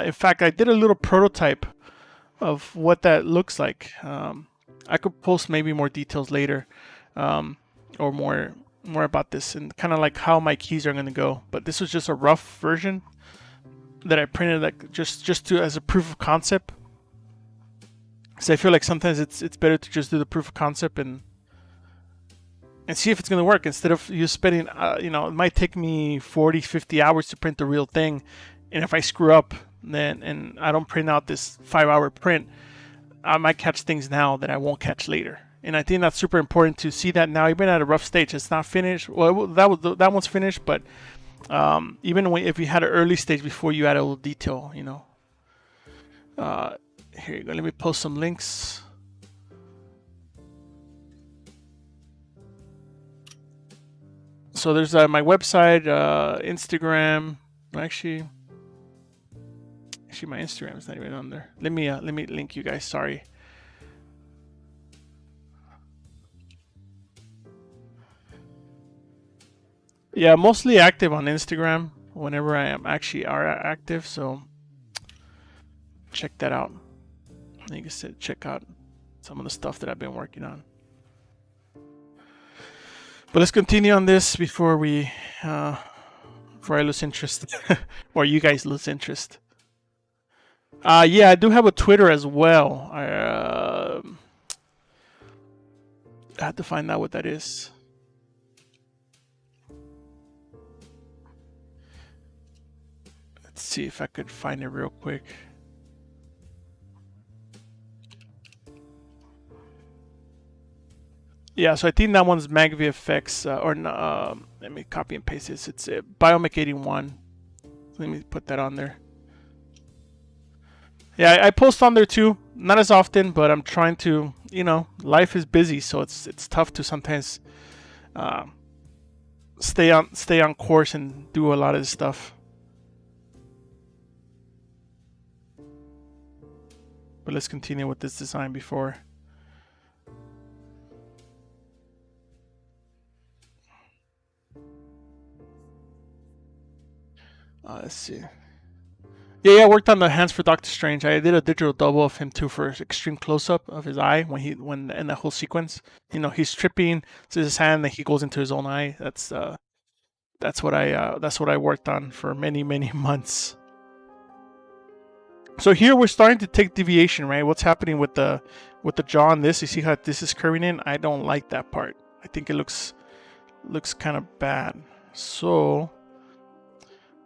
[SPEAKER 1] In fact, I did a little prototype of what that looks like. I could post maybe more details later, or more about this and kind of like how my keys are going to go. But this was just a rough version that I printed, like just to as a proof of concept. So I feel like sometimes it's better to just do the proof of concept and see if it's going to work instead of you spending, you know, it might take me 40, 50 hours to print the real thing. And if I screw up and I don't print out this 5-hour print, I might catch things now that I won't catch later. And I think that's super important to see that now, even at a rough stage. It's not finished. Well, that one's finished, but even if you had an early stage before you add a little detail, you know. Here you go. Let me post some links. So there's my website, Instagram. Actually, my Instagram is not even on there. Let me link you guys. Sorry. Yeah, mostly active on Instagram whenever I am actually active. So check that out. Like I said, check out some of the stuff that I've been working on. But let's continue on this before I lose interest, or you guys lose interest. Yeah, I do have a Twitter as well. I have to find out what that is. Let's see if I could find it real quick. Yeah, so I think that one's MagVFX, let me copy and paste this. It's Biomic81. Let me put that on there. Yeah, I post on there too. Not as often, but I'm trying to, you know, life is busy, so it's tough to sometimes stay on course and do a lot of this stuff. But let's continue with this design before. Let's see. Yeah, I worked on the hands for Doctor Strange. I did a digital double of him too for extreme close-up of his eye when in the whole sequence. You know, he's tripping, it's his hand, then he goes into his own eye. That's what I worked on for many months. So here we're starting to take deviation, right? What's happening with the jaw on this? You see how this is curving in? I don't like that part. I think it looks kind of bad. So,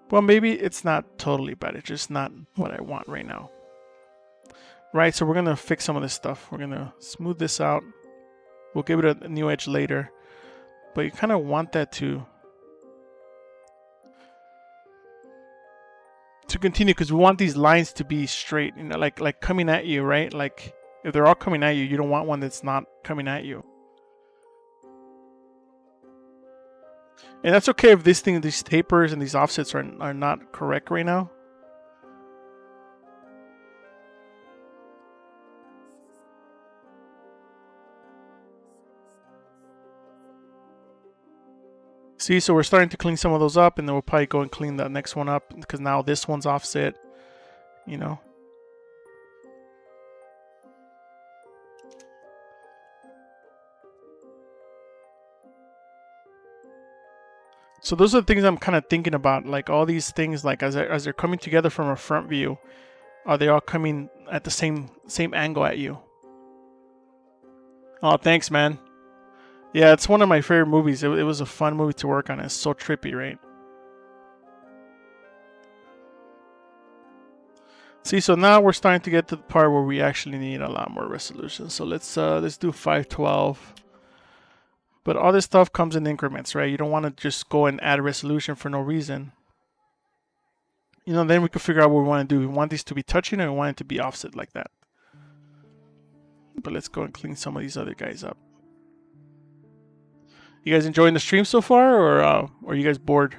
[SPEAKER 1] well, maybe it's not totally bad. It's just not what I want right now. Right, so we're going to fix some of this stuff. We're going to smooth this out. We'll give it a new edge later. But you kind of want that to continue, because we want these lines to be straight, you know, like coming at you, right? Like if they're all coming at you, you don't want one that's not coming at you. And that's okay if these tapers and these offsets are not correct right now. See, so we're starting to clean some of those up, and then we'll probably go and clean the next one up, because now this one's offset, you know. So those are the things I'm kind of thinking about, like all these things, like as they're coming together from a front view, are they all coming at the same angle at you? Oh, thanks, man. Yeah, it's one of my favorite movies. It was a fun movie to work on. It's so trippy, right? See, so now we're starting to get to the part where we actually need a lot more resolution. So let's do 512. But all this stuff comes in increments, right? You don't want to just go and add resolution for no reason. You know, then we can figure out what we want to do. We want these to be touching, or we want it to be offset like that. But let's go and clean some of these other guys up. You guys enjoying the stream so far, or are you guys bored?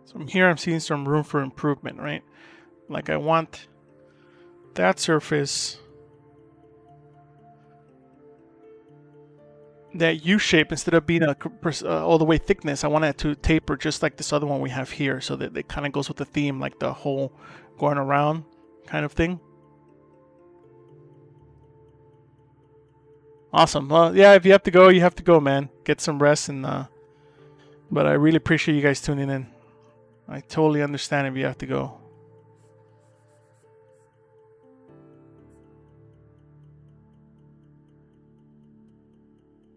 [SPEAKER 1] So from here, I'm seeing some room for improvement, right? Like I want that surface, that U shape, instead of being all the way thickness, I want it to taper just like this other one we have here, so that it kind of goes with the theme, like the whole going around kind of thing. Awesome. Well, yeah, if you have to go, you have to go, man. Get some rest, and but I really appreciate you guys tuning in. I totally understand if you have to go.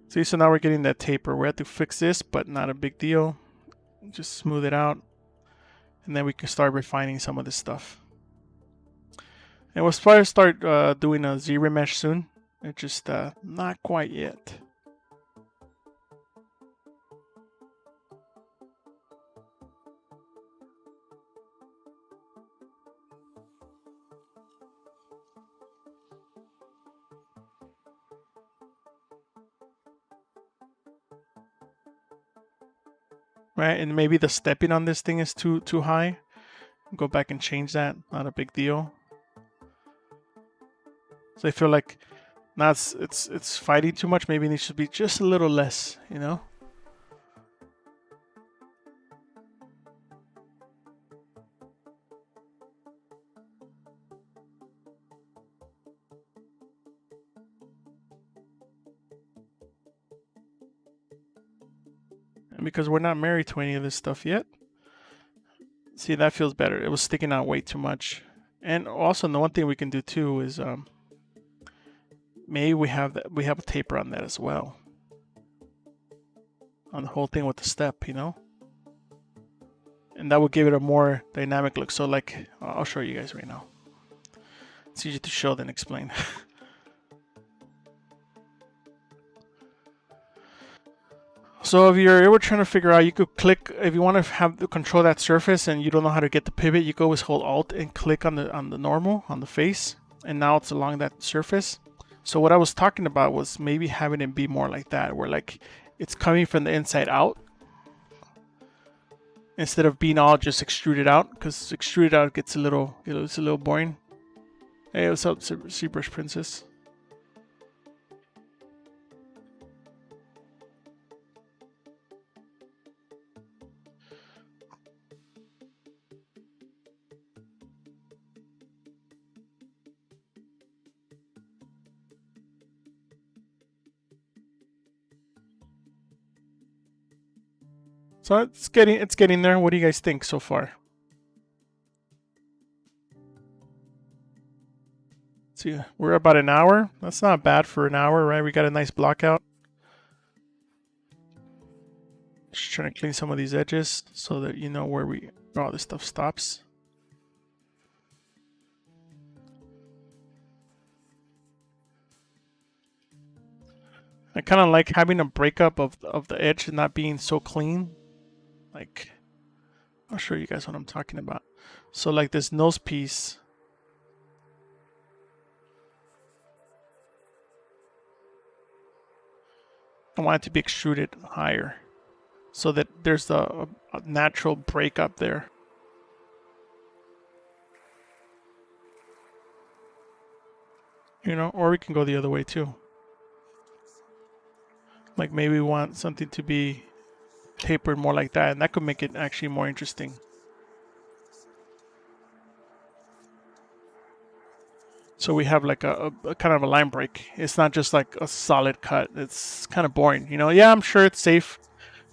[SPEAKER 1] See, so now we're getting that taper. We have to fix this, but not a big deal. Just smooth it out, and then we can start refining some of this stuff. And we'll probably start doing a ZBrush soon. It's just not quite yet. Right, and maybe the stepping on this thing is too high. Go back and change that. Not a big deal. So I feel like now it's fighting too much. Maybe it should be just a little less, you know. And because we're not married to any of this stuff yet. See, that feels better. It was sticking out way too much. And also, the one thing we can do too is maybe we have a taper on that as well. On the whole thing with the step, you know? And that will give it a more dynamic look. So like, I'll show you guys right now. It's easier to show than explain. So if you're ever trying to figure out, you could click, if you want to have to control that surface and you don't know how to get the pivot, you can always hold Alt and click on the normal, on the face, and now it's along that surface. So what I was talking about was maybe having it be more like that, where like it's coming from the inside out instead of being all just extruded out, because extruded out gets a little, it's a little boring. Hey, what's up, ZBrush Princess? So it's getting there. What do you guys think so far? See, we're about an hour. That's not bad for an hour, right? We got a nice block out. Just trying to clean some of these edges so that you know where all this stuff stops. I kind of like having a breakup of the edge and not being so clean. Like, I'll show you guys what I'm talking about. So like this nose piece. I want it to be extruded higher so that there's a natural breakup there. You know, or we can go the other way too. Like maybe we want something to be tapered more like that, and that could make it actually more interesting. So we have like a kind of a line break. It's not just like a solid cut. It's kind of boring, you know. Yeah, I'm sure it's safe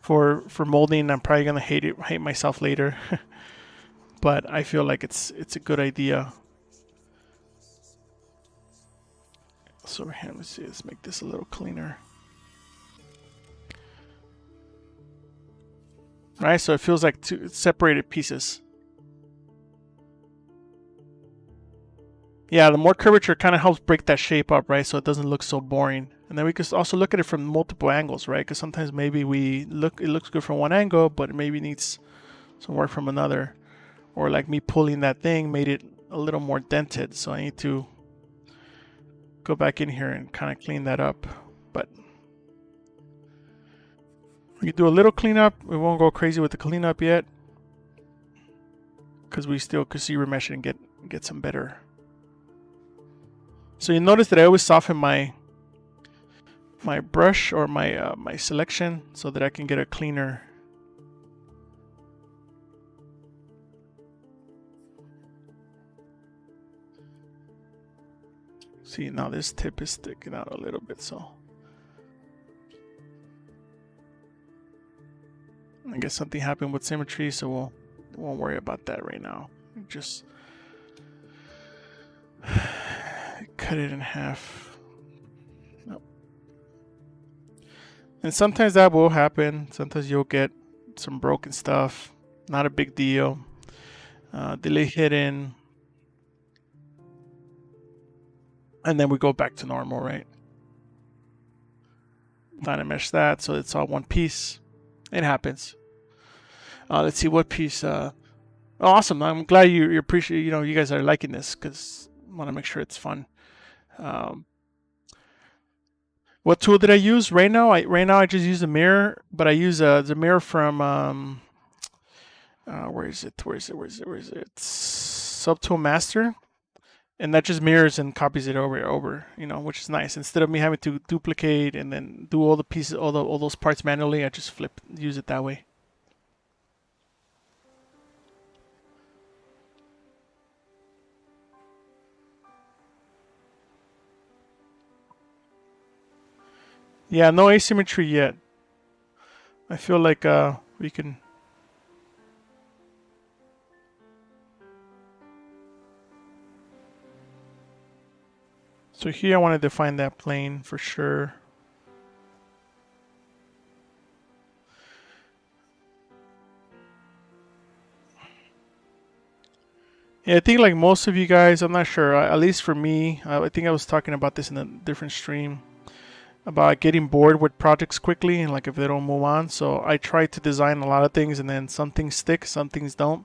[SPEAKER 1] for molding. I'm probably gonna hate myself later, but I feel like it's a good idea. So here, let's see. Let's make this a little cleaner. Right, so it feels like two separated pieces. Yeah, the more curvature kind of helps break that shape up, right? So it doesn't look so boring. And then we can also look at it from multiple angles, right? Because sometimes maybe it looks good from one angle, but it maybe needs some work from another. Or like me pulling that thing made it a little more dented, so I need to go back in here and kind of clean that up. But we do a little cleanup. We won't go crazy with the cleanup yet, because we still could see remesh and get some better. So you notice that I always soften my brush or my selection so that I can get a cleaner. See, now this tip is sticking out a little bit, so I guess something happened with symmetry, so we won't worry about that right now. Just cut it in half. Nope. And sometimes that will happen. Sometimes you'll get some broken stuff. Not a big deal. Delay hidden. And then we go back to normal, right? Dynamesh that so it's all one piece. It happens. Let's see what piece. Awesome. I'm glad you appreciate. You guys are liking this because I want to make sure it's fun. What tool did I use right now? I just use a mirror, but I use the mirror from where is it? Subtool Master, and that just mirrors and copies it over, which is nice. Instead of me having to duplicate and then do all the pieces, all those parts manually, I just use it that way. Yeah, no asymmetry yet. I feel like we can. So here I want to define that plane for sure. Yeah, I think like most of you guys, I'm not sure, at least for me, I think I was talking about this in a different stream, about getting bored with projects quickly and like if they don't move on. So I try to design a lot of things and then some things stick, some things don't.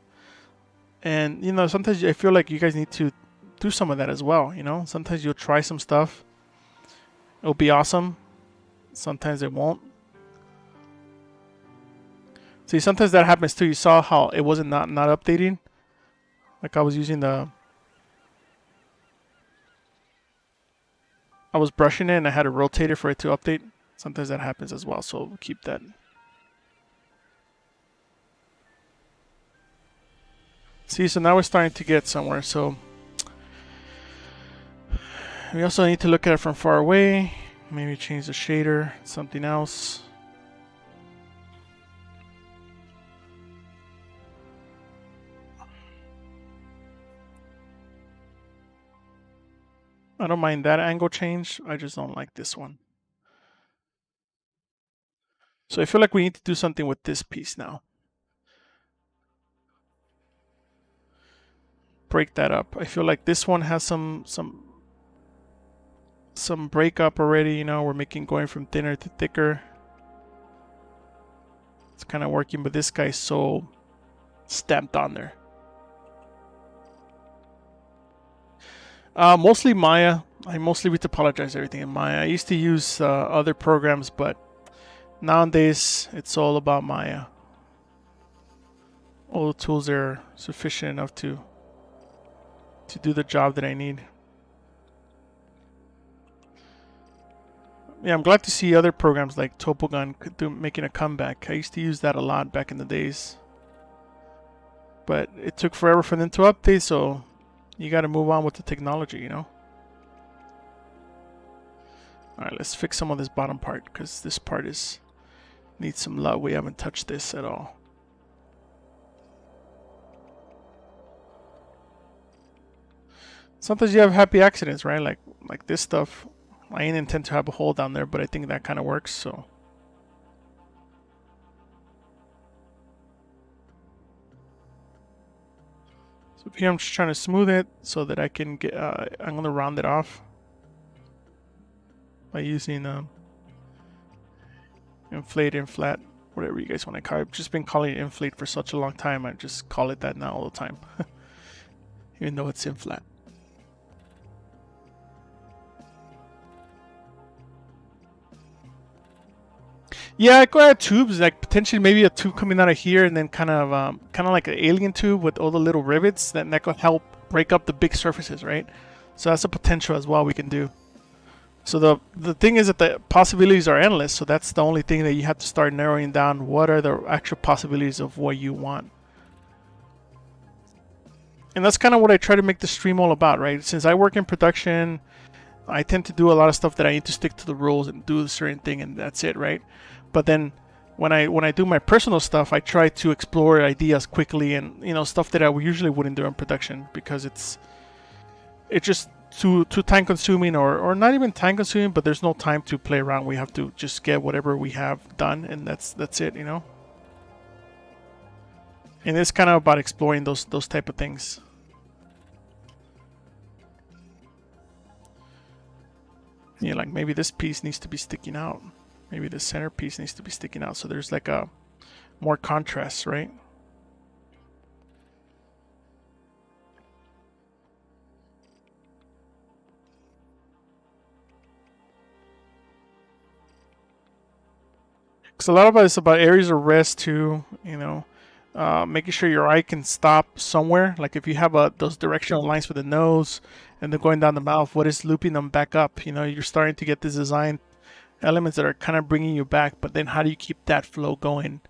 [SPEAKER 1] And sometimes I feel like you guys need to do some of that as well. Sometimes you'll try some stuff, it'll be awesome, sometimes it won't. See, sometimes that happens too. You saw how it wasn't not updating. Like I was brushing it and I had to rotate it for it to update. Sometimes that happens as well, so we'll keep that. See, so now we're starting to get somewhere. So we also need to look at it from far away. Maybe change the shader, something else. I don't mind that angle change. I just don't like this one. So I feel like we need to do something with this piece now. Break that up. I feel like this one has some breakup already. We're going from thinner to thicker. It's kind of working, but this guy's so stamped on there. Mostly Maya. I mostly retopologize everything in Maya. I used to use other programs, but nowadays it's all about Maya. All the tools are sufficient enough to do the job that I need. Yeah, I'm glad to see other programs like Topogun making a comeback. I used to use that a lot back in the days, but it took forever for them to update, so you got to move on with the technology, All right, let's fix some of this bottom part because this part needs some love. We haven't touched this at all. Sometimes you have happy accidents, right? Like this stuff. I ain't intend to have a hole down there, but I think that kind of works. So here I'm just trying to smooth it so that I can get. I'm gonna round it off by using inflate, inflat, whatever you guys want to call it. I've just been calling it inflate for such a long time. I just call it that now all the time, even though it's inflat. Yeah, I could add tubes, like potentially maybe a tube coming out of here, and then kind of like an alien tube with all the little rivets that could help break up the big surfaces, right? So that's a potential as well we can do. So the thing is that the possibilities are endless. So that's the only thing that you have to start narrowing down. What are the actual possibilities of what you want? And that's kind of what I try to make the stream all about, right? Since I work in production, I tend to do a lot of stuff that I need to stick to the rules and do a certain thing, and that's it, right? But then when I do my personal stuff, I try to explore ideas quickly, and stuff that I usually wouldn't do in production because it's just too time consuming, or not even time consuming, but there's no time to play around. We have to just get whatever we have done, and that's it, And it's kind of about exploring those type of things. Yeah, like maybe this piece needs to be sticking out. Maybe the center piece needs to be sticking out, so there's like a more contrast, right? Because a lot of it is about areas of rest too, making sure your eye can stop somewhere. Like if you have those directional lines for the nose and then going down the mouth, what is looping them back up? You're starting to get this design elements that are kind of bringing you back, but then how do you keep that flow going?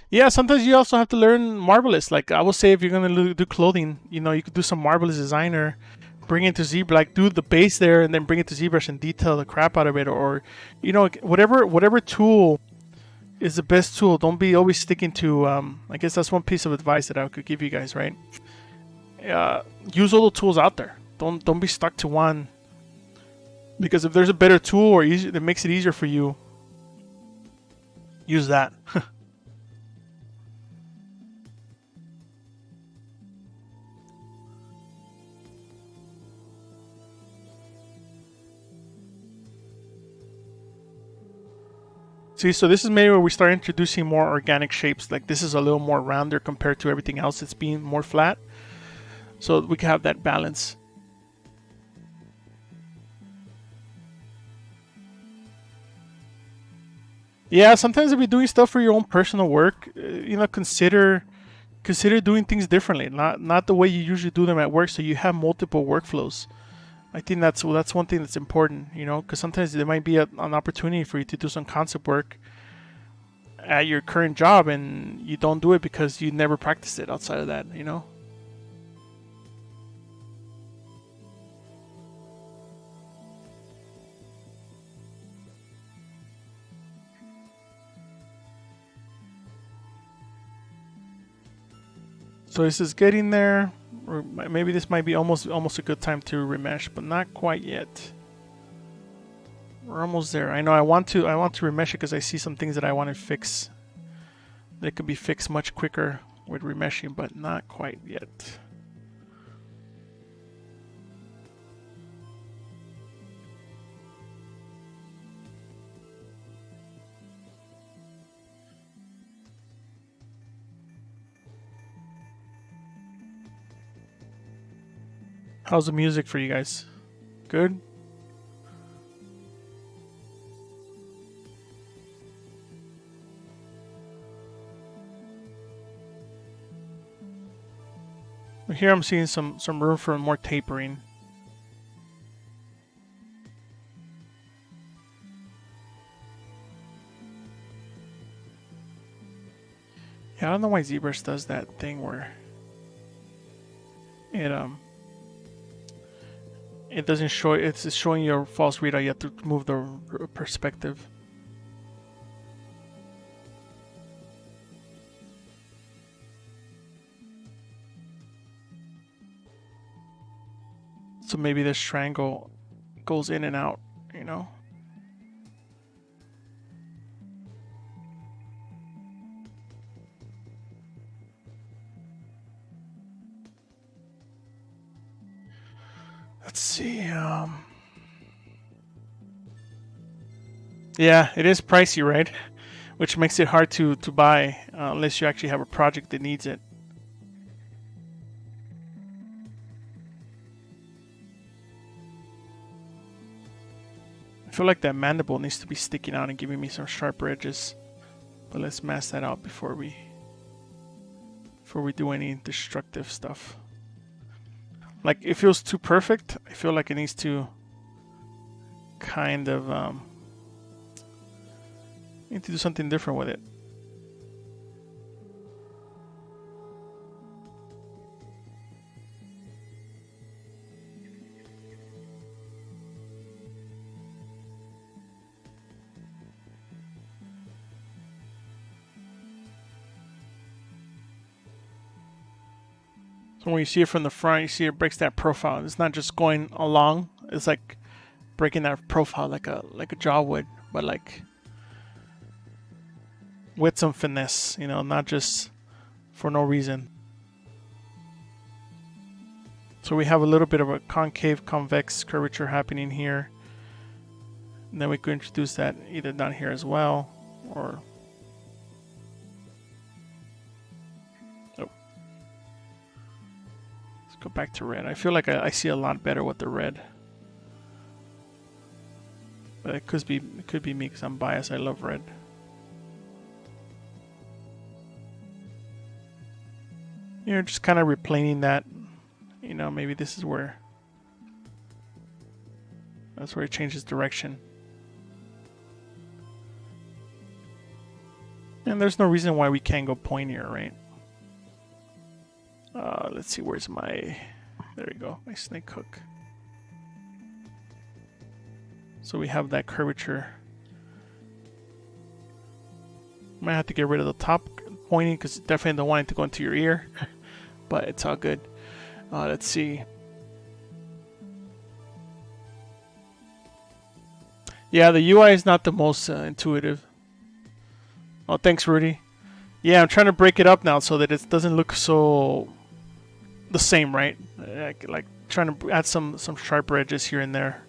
[SPEAKER 1] Yeah, sometimes you also have to learn Marvelous. Like I will say, if you're gonna do clothing, you could do some Marvelous Designer, bring it to ZBrush, like do the base there, and then bring it to ZBrush and detail the crap out of it, or whatever tool is the best tool. Don't be always sticking to. I guess that's one piece of advice that I could give you guys, right? Use all the tools out there. Don't be stuck to one. Because if there's a better tool or that makes it easier for you, use that. See, so this is maybe where we start introducing more organic shapes. Like this is a little more rounder compared to everything else. It's being more flat. So we can have that balance. Yeah, sometimes if you're doing stuff for your own personal work, consider doing things differently. Not the way you usually do them at work. So you have multiple workflows. I think that's one thing that's important, because sometimes there might be an opportunity for you to do some concept work at your current job, and you don't do it because you never practiced it outside of that, So this is getting there. Or maybe this might be almost a good time to remesh, but not quite yet. We're almost there. I know I want to remesh it because I see some things that I want to fix. That could be fixed much quicker with remeshing, but not quite yet. How's the music for you guys? Good? Here I'm seeing some room for more tapering. Yeah, I don't know why ZBrush does that thing where it doesn't show, it's showing your false readout. You have to move the perspective. So maybe this triangle goes in and out, you know? Let's see. Yeah, it is pricey, right? Which makes it hard to buy unless you actually have a project that needs it. I feel like that mandible needs to be sticking out and giving me some sharper edges. But let's mask that out before we do any destructive stuff. Like, it feels too perfect. I feel like it needs to kind of need to do something different with it. So when you see it from the front, you see it breaks that profile. It's not just going along. It's like breaking that profile like a jaw would, but like with some finesse, you know, not just for no reason. So we have a little bit of a concave convex curvature happening here. And then we could introduce that either down here as well, or go back to red. I feel like I see a lot better with the red. But it could be me because I'm biased. I love red. You're just kind of replaning that. You know, maybe this is where that's where it changes direction. And there's no reason why we can't go pointier, right? Let's see, where's my... There we go, my snake hook. So we have that curvature. Might have to get rid of the top pointing because definitely don't want it to go into your ear. But it's all good. Let's see. Yeah, the UI is not the most intuitive. Oh, thanks, Rudy. Yeah, I'm trying to break it up now so that it doesn't look so the same, right? Like trying to add some sharper edges here and there.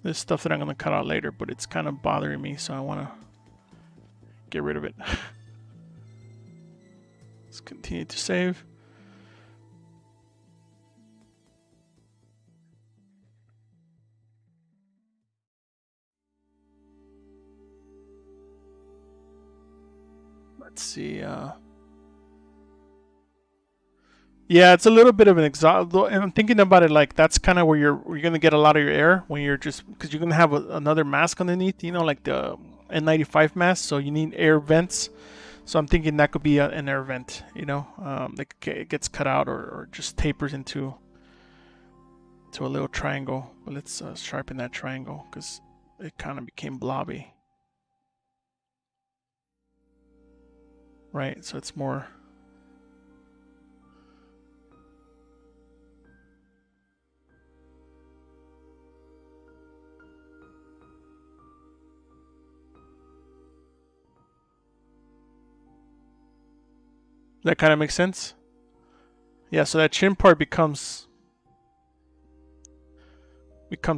[SPEAKER 1] There's stuff that I'm going to cut out later, but it's kind of bothering me, so I want to get rid of it. Let's continue to save. Let's see. Yeah, it's a little bit of an exhaust. And I'm thinking about it like that's kind of where you're gonna get a lot of your air when you're just because you're gonna have another mask underneath. You know, like the N95 mask. So you need air vents. So I'm thinking that could be an air vent. You know, that it gets cut out or just tapers into a little triangle. But let's sharpen that triangle because it kind of became blobby. Right. So it's more. That kind of makes sense. Yeah, so that chin part becomes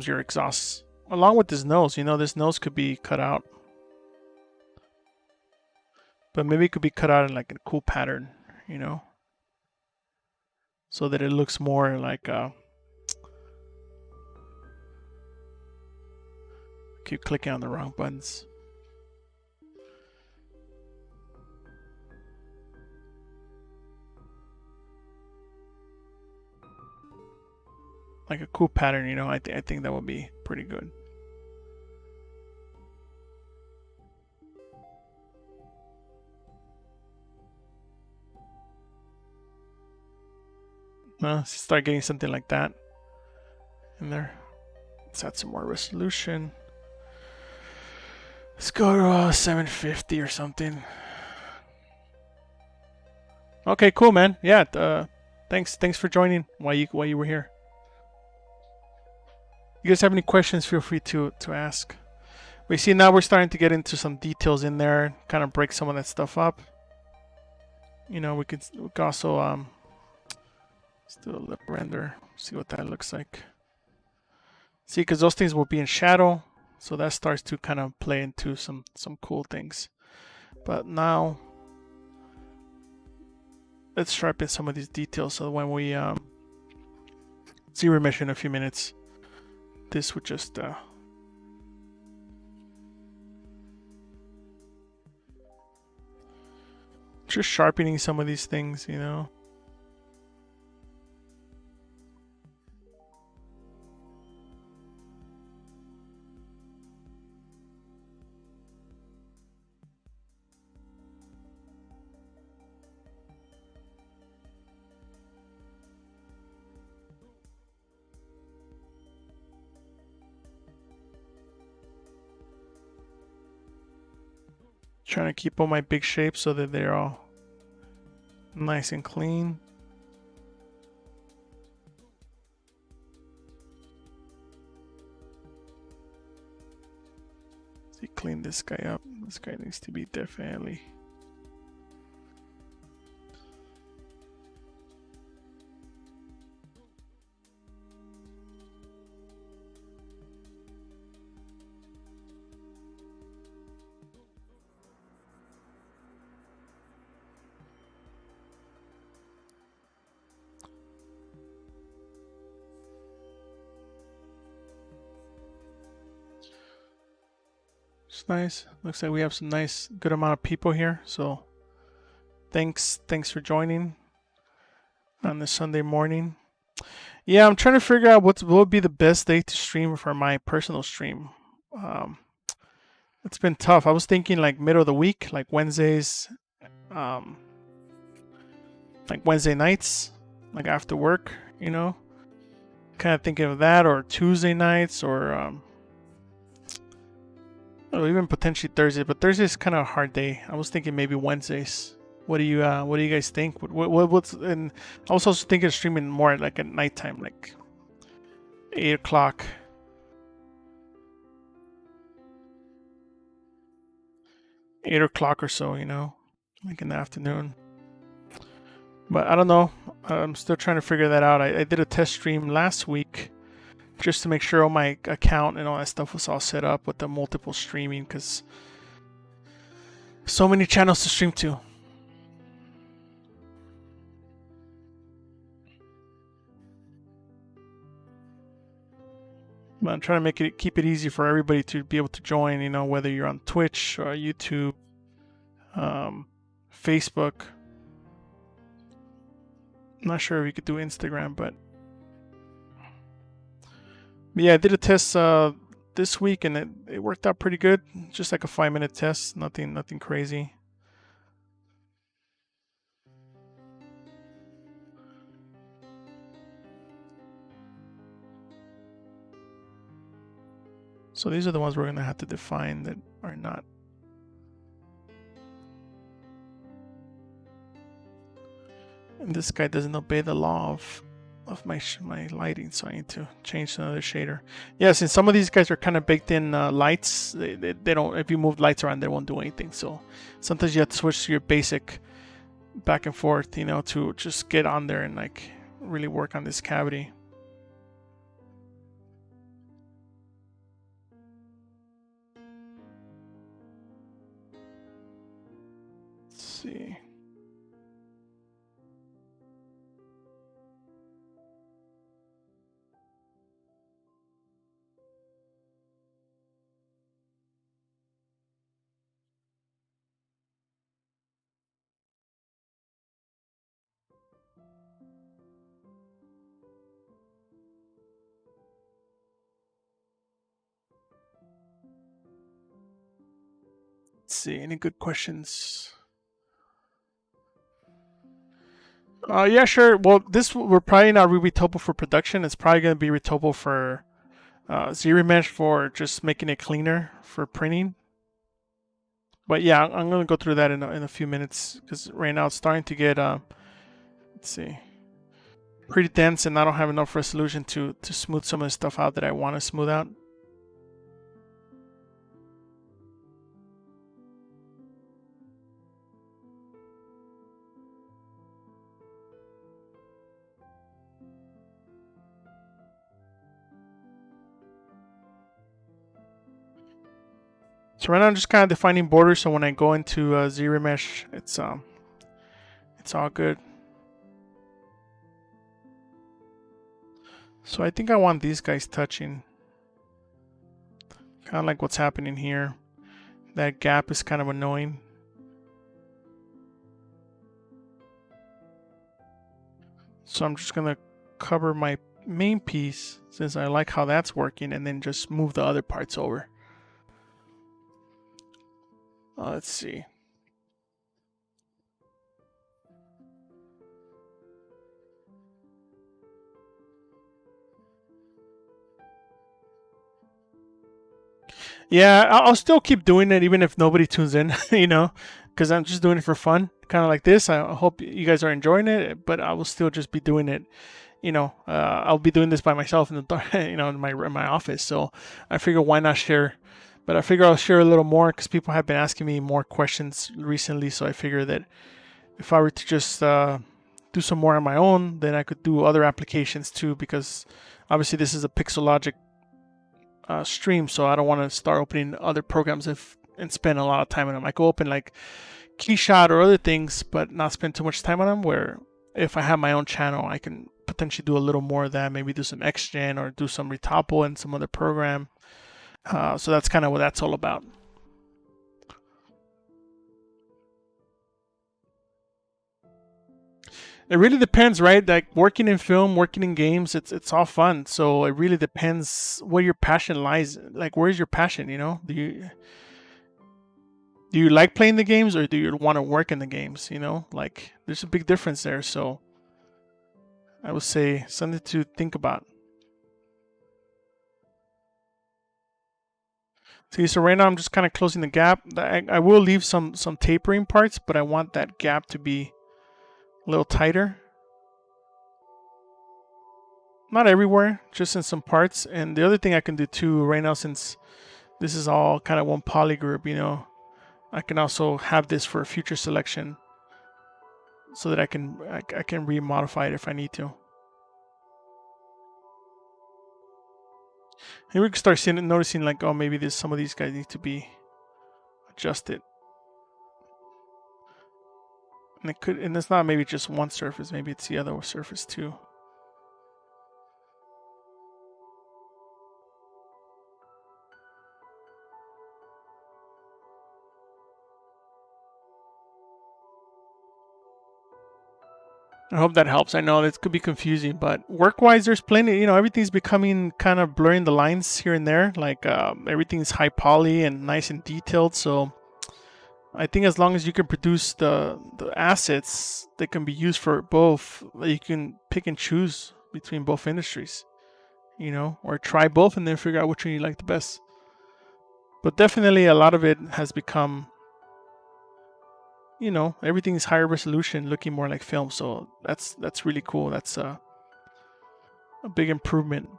[SPEAKER 1] your exhaust. Along with this nose, you know, this nose could be cut out. But maybe it could be cut out in like a cool pattern, you know, so that it looks more like keep clicking on the wrong buttons. Like a cool pattern, you know, I think that would be pretty good. Start getting something like that in there. Let's add some more resolution. Let's go to 750 or something. Okay, cool, man. Yeah, thanks for joining while you were here. You guys have any questions, feel free to ask. We see now we're starting to get into some details in there, kind of break some of that stuff up. You know, we could also let's do a lip render, see what that looks like. See, because those things will be in shadow, so that starts to kind of play into some cool things. But now let's sharpen some of these details so when we ZBrush in a few minutes, this would just sharpening some of these things, you know. Trying to keep all my big shapes so that they're all nice and clean. See, clean this guy up. This guy needs to be definitely. It's nice. Looks like we have some nice, good amount of people here. So thanks for joining on this Sunday morning. Yeah, I'm trying to figure out what would be the best day to stream for my personal stream. It's been tough. I was thinking like middle of the week, like Wednesdays, like Wednesday nights, like after work, you know. Kind of thinking of that, or Tuesday nights, or even potentially Thursday. But Thursday's kind of a hard day. I was thinking maybe Wednesdays. What do you guys think? What's and I was also thinking of streaming more like at nighttime, like 8 o'clock. 8 o'clock or so, you know, like in the afternoon. But I don't know. I'm still trying to figure that out. I did a test stream last week just to make sure all my account and all that stuff was all set up with the multiple streaming, because so many channels to stream to. But I'm trying to keep it easy for everybody to be able to join, you know, whether you're on Twitch or YouTube, Facebook. I'm not sure if you could do Instagram, but yeah, I did a test this week and it worked out pretty good. Just like a 5-minute test, nothing crazy. So these are the ones we're gonna have to define that are not. And this guy doesn't obey the law of my lighting, so I need to change to another shader. Yeah, since some of these guys are kind of baked in lights, they don't. If you move lights around, they won't do anything. So sometimes you have to switch to your basic back and forth, you know, to just get on there and like really work on this cavity. see. Let's see, any good questions? Yeah, sure. Well, this we're probably not retopable for production. It's probably going to be retopable for ZBrush for just making it cleaner for printing. But yeah, I'm going to go through that in a few minutes because right now it's starting to get let's see, pretty dense, and I don't have enough resolution to smooth some of the stuff out that I want to smooth out. So right now I'm just kind of defining borders, so when I go into ZBrush, it's all good. So I think I want these guys touching, kind of like what's happening here. That gap is kind of annoying. So I'm just gonna cover my main piece since I like how that's working, and then just move the other parts over. Let's see. Yeah, I'll still keep doing it even if nobody tunes in, you know, because I'm just doing it for fun, kind of like this. I hope you guys are enjoying it, but I will still just be doing it. You know, I'll be doing this by myself in the dark, you know, in my office. So I figure why not share? But I figure I'll share a little more because people have been asking me more questions recently. So I figure that if I were to just do some more on my own, then I could do other applications too. Because obviously this is a Pixologic stream, so I don't want to start opening other programs and spend a lot of time on them. I could open like Keyshot or other things, but not spend too much time on them. Where if I have my own channel, I can potentially do a little more of that. Maybe do some XGen or do some retopple in some other program. So that's kind of what that's all about. It really depends, right? Like working in film, working in games, it's all fun. So it really depends where your passion lies. Like where's your passion? You know, do you like playing the games or do you want to work in the games? You know, like there's a big difference there. So I would say something to think about. See, so right now I'm just kind of closing the gap. I will leave some tapering parts, but I want that gap to be a little tighter. Not everywhere, just in some parts. And the other thing I can do too right now, since this is all kind of one poly group, you know, I can also have this for a future selection so that I can remodify it if I need to. And we can start noticing like, oh, maybe some of these guys need to be adjusted. And it's not maybe just one surface, maybe it's the other surface too. I hope that helps. I know this could be confusing, but work-wise, there's plenty. You know, everything's becoming kind of blurring the lines here and there. Like everything's high poly and nice and detailed. So I think as long as you can produce the assets that can be used for both, you can pick and choose between both industries. You know, or try both and then figure out which one you like the best. But definitely, a lot of it has become, you know, everything's higher resolution, looking more like film. So that's really cool. That's a big improvement.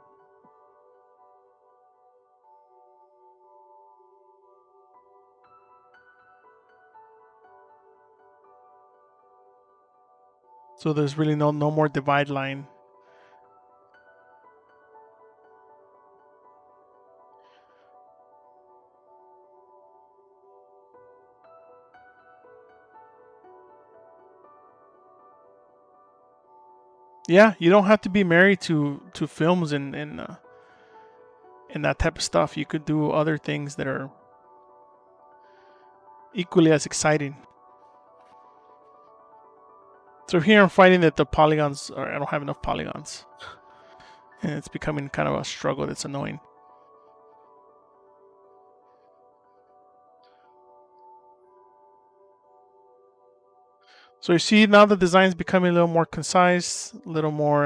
[SPEAKER 1] So there's really no more divide line. Yeah, you don't have to be married to films and that type of stuff. You could do other things that are equally as exciting. So here I'm finding that the polygons are, I don't have enough polygons. And it's becoming kind of a struggle that's annoying. So you see now the design's becoming a little more concise, a little more,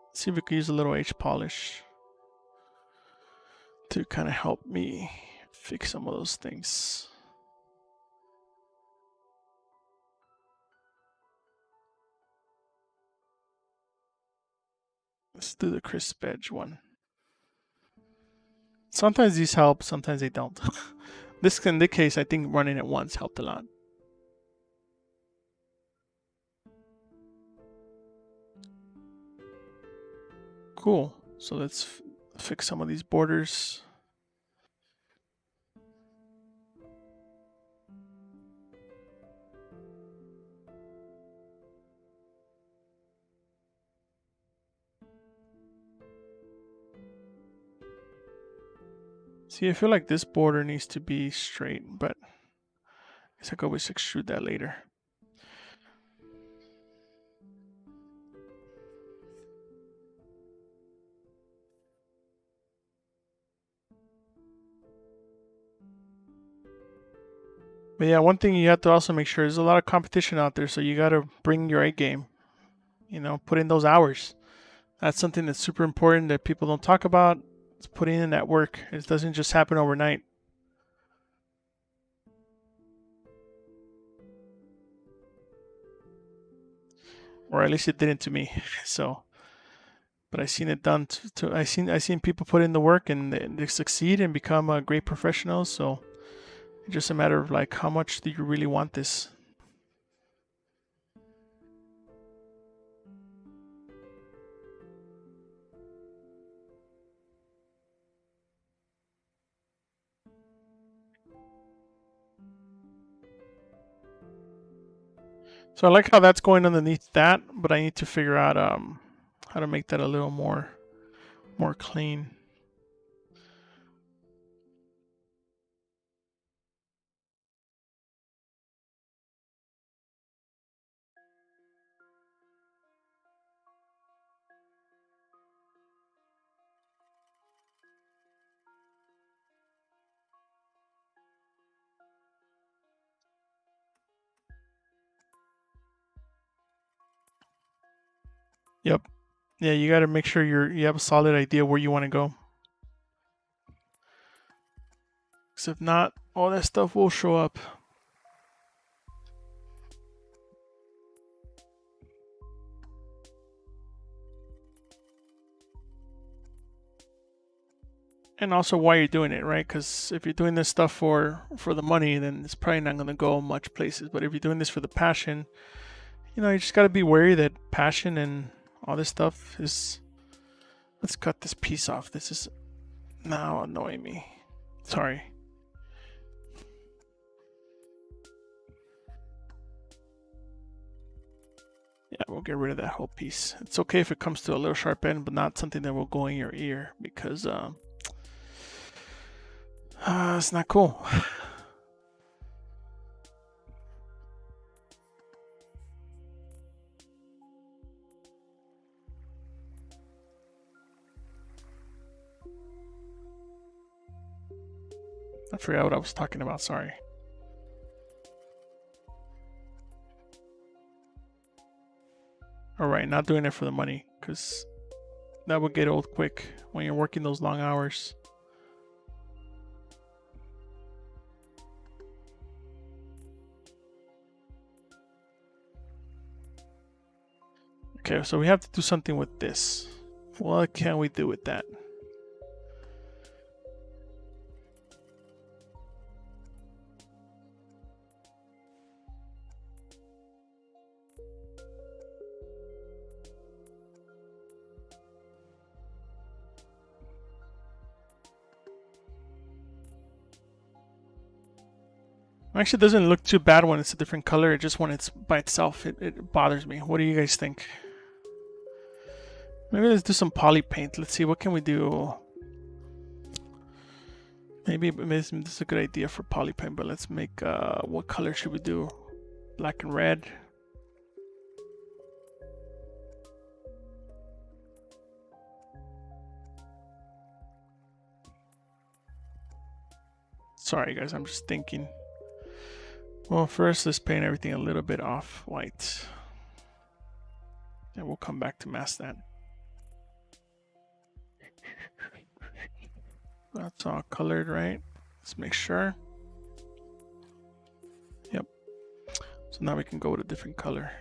[SPEAKER 1] let's see if we can use a little H polish to kind of help me fix some of those things. Let's do the crisp edge one. Sometimes these help, sometimes they don't. In this case, I think running it once helped a lot. Cool. So let's fix some of these borders. See, I feel like this border needs to be straight, but I guess I could always extrude that later. But yeah, one thing you have to also make sure there's a lot of competition out there, so you got to bring your A game. You know, put in those hours. That's something that's super important that people don't talk about. It's putting in that work. It doesn't just happen overnight. Or at least it didn't to me. So, but I seen it done. I seen people put in the work and they succeed and become great professionals. So it's just a matter of like how much do you really want this. So I like how that's going underneath that, but I need to figure out how to make that a little more clean. Yep. Yeah, you got to make sure you have a solid idea where you want to go. Because if not, all that stuff will show up. And also why you're doing it, right? Because if you're doing this stuff for the money, then it's probably not going to go much places. But if you're doing this for the passion, you know, you just got to be wary that passion and all this stuff is. Let's cut this piece off. This is now annoying me. Sorry. Yeah, we'll get rid of that whole piece. It's okay if it comes to a little sharp end, but not something that will go in your ear because it's not cool. I forgot what I was talking about, sorry. Alright, not doing it for the money, because that would get old quick when you're working those long hours. Okay, so we have to do something with this. What can we do with that? Actually, it doesn't look too bad when it's a different color. Just when it's by itself, it bothers me. What do you guys think? Maybe let's do some poly paint. Let's see, what can we do? Maybe this is a good idea for poly paint, but let's make, what color should we do? Black and red. Sorry guys, I'm just thinking. Well, first let's paint everything a little bit off white. And we'll come back to mask that. That's all colored, right? Let's make sure. Yep. So now we can go with a different color.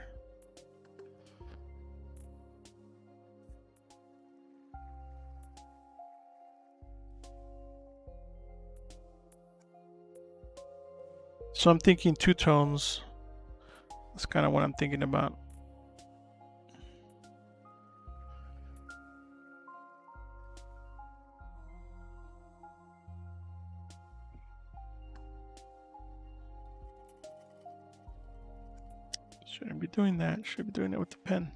[SPEAKER 1] So I'm thinking 2 tones. That's kind of what I'm thinking about. Shouldn't be doing that. Should be doing it with the pen.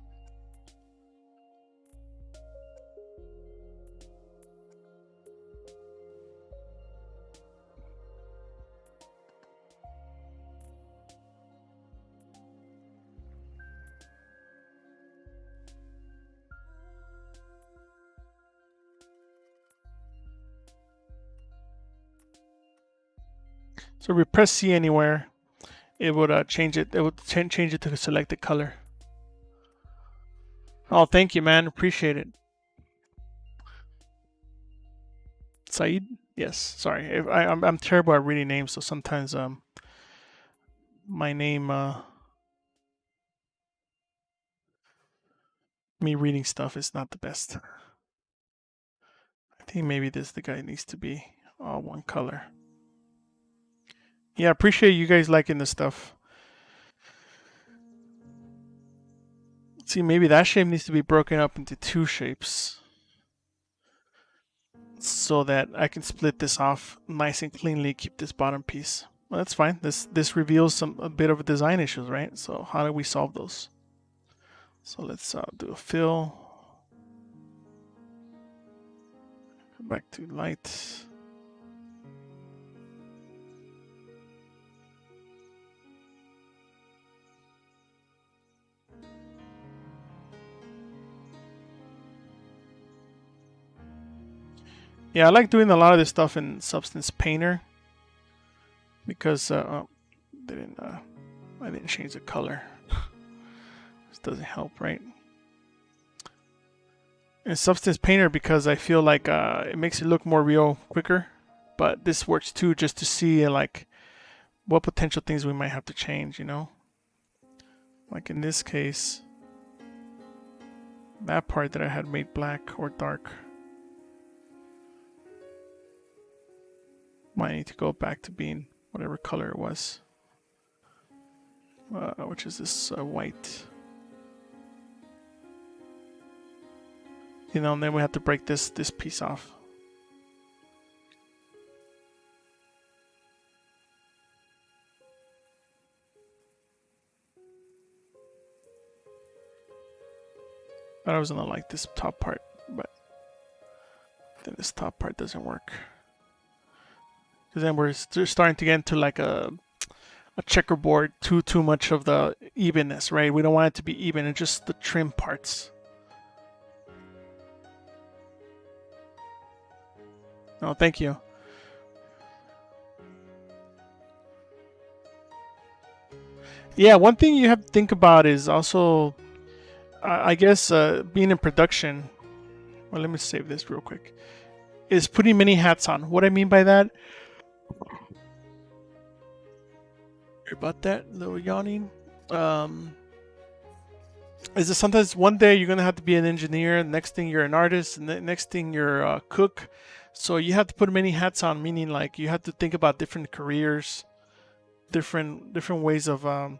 [SPEAKER 1] So if we press C anywhere, it would change it. It would change it to a selected color. Oh, thank you, man. Appreciate it. Saeed? Yes. Sorry. I'm terrible at reading names, so sometimes my name me reading stuff is not the best. I think maybe the guy needs to be all one color. Yeah, appreciate you guys liking this stuff. See, maybe that shape needs to be broken up into 2 shapes so that I can split this off nice and cleanly, keep this bottom piece. Well, that's fine. This reveals a bit of design issues, right? So how do we solve those? So let's do a fill. Come back to light. Yeah, I like doing a lot of this stuff in Substance Painter because I didn't change the color. This doesn't help, right? In Substance Painter because I feel like it makes it look more real quicker, but this works too just to see like what potential things we might have to change, you know? Like in this case, that part that I had made black or dark might need to go back to being whatever color it was, which is this white. You know, and then we have to break this piece off. Thought I was gonna like this top part, but then this top part doesn't work. Because then we're starting to get into like a checkerboard, too much of the evenness, right? We don't want it to be even, it's just the trim parts. Oh, thank you. Yeah, one thing you have to think about is also, I guess, being in production. Well, let me save this real quick. Is putting many hats on. What I mean by that, about that little yawning, is that sometimes one day you're gonna have to be an engineer, the next thing you're an artist, and the next thing you're a cook. So you have to put many hats on, meaning like you have to think about different careers, different ways of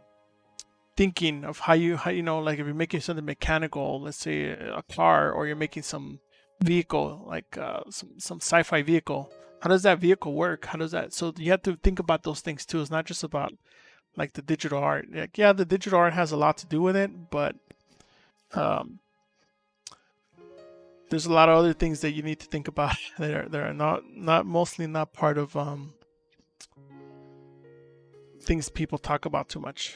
[SPEAKER 1] thinking of how you know, like if you're making something mechanical, let's say a car, or you're making some vehicle, like some sci-fi vehicle. How does that vehicle work? How does that? So you have to think about those things too. It's not just about like the digital art. Like, yeah, the digital art has a lot to do with it, but there's a lot of other things that you need to think about that are not mostly not part of things people talk about too much.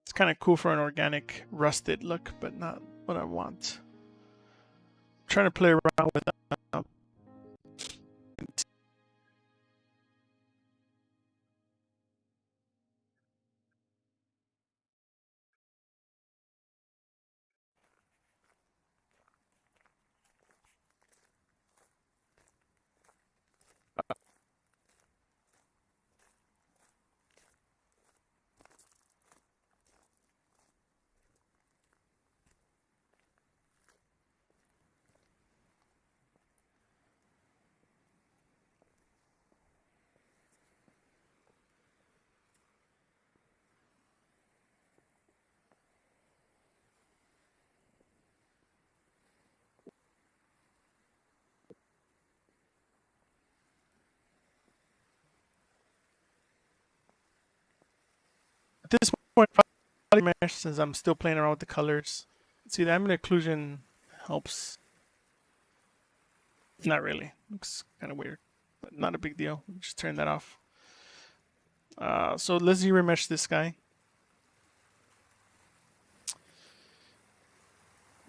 [SPEAKER 1] It's kind of cool for an organic rusted look, but not what I want. I'm trying to play around with at this point, probably mesh since I'm still playing around with the colors. See, the ambient occlusion helps. Not really. Looks kind of weird, but not a big deal. Just turn that off. So let's remesh this guy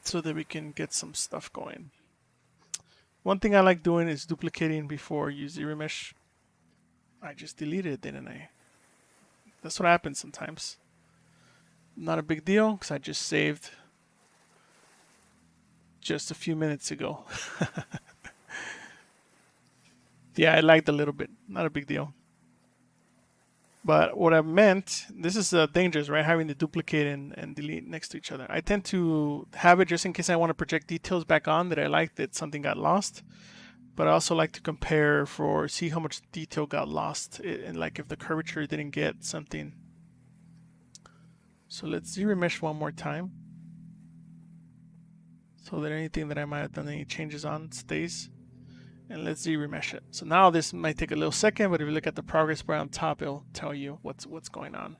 [SPEAKER 1] so that we can get some stuff going. One thing I like doing is duplicating before you remesh. I just deleted it, didn't I? That's what happens sometimes. Not a big deal because I just saved just a few minutes ago. Yeah, I lagged a little bit. Not a big deal. But what I meant, this is dangerous, right? Having to duplicate and delete next to each other. I tend to have it just in case I want to project details back on that I like that something got lost. But I also like to compare see how much detail got lost and like if the curvature didn't get something. So let's remesh one more time so that anything that I might have done any changes on stays. And let's remesh it. So now this might take a little second, but if you look at the progress bar on top, it'll tell you what's going on.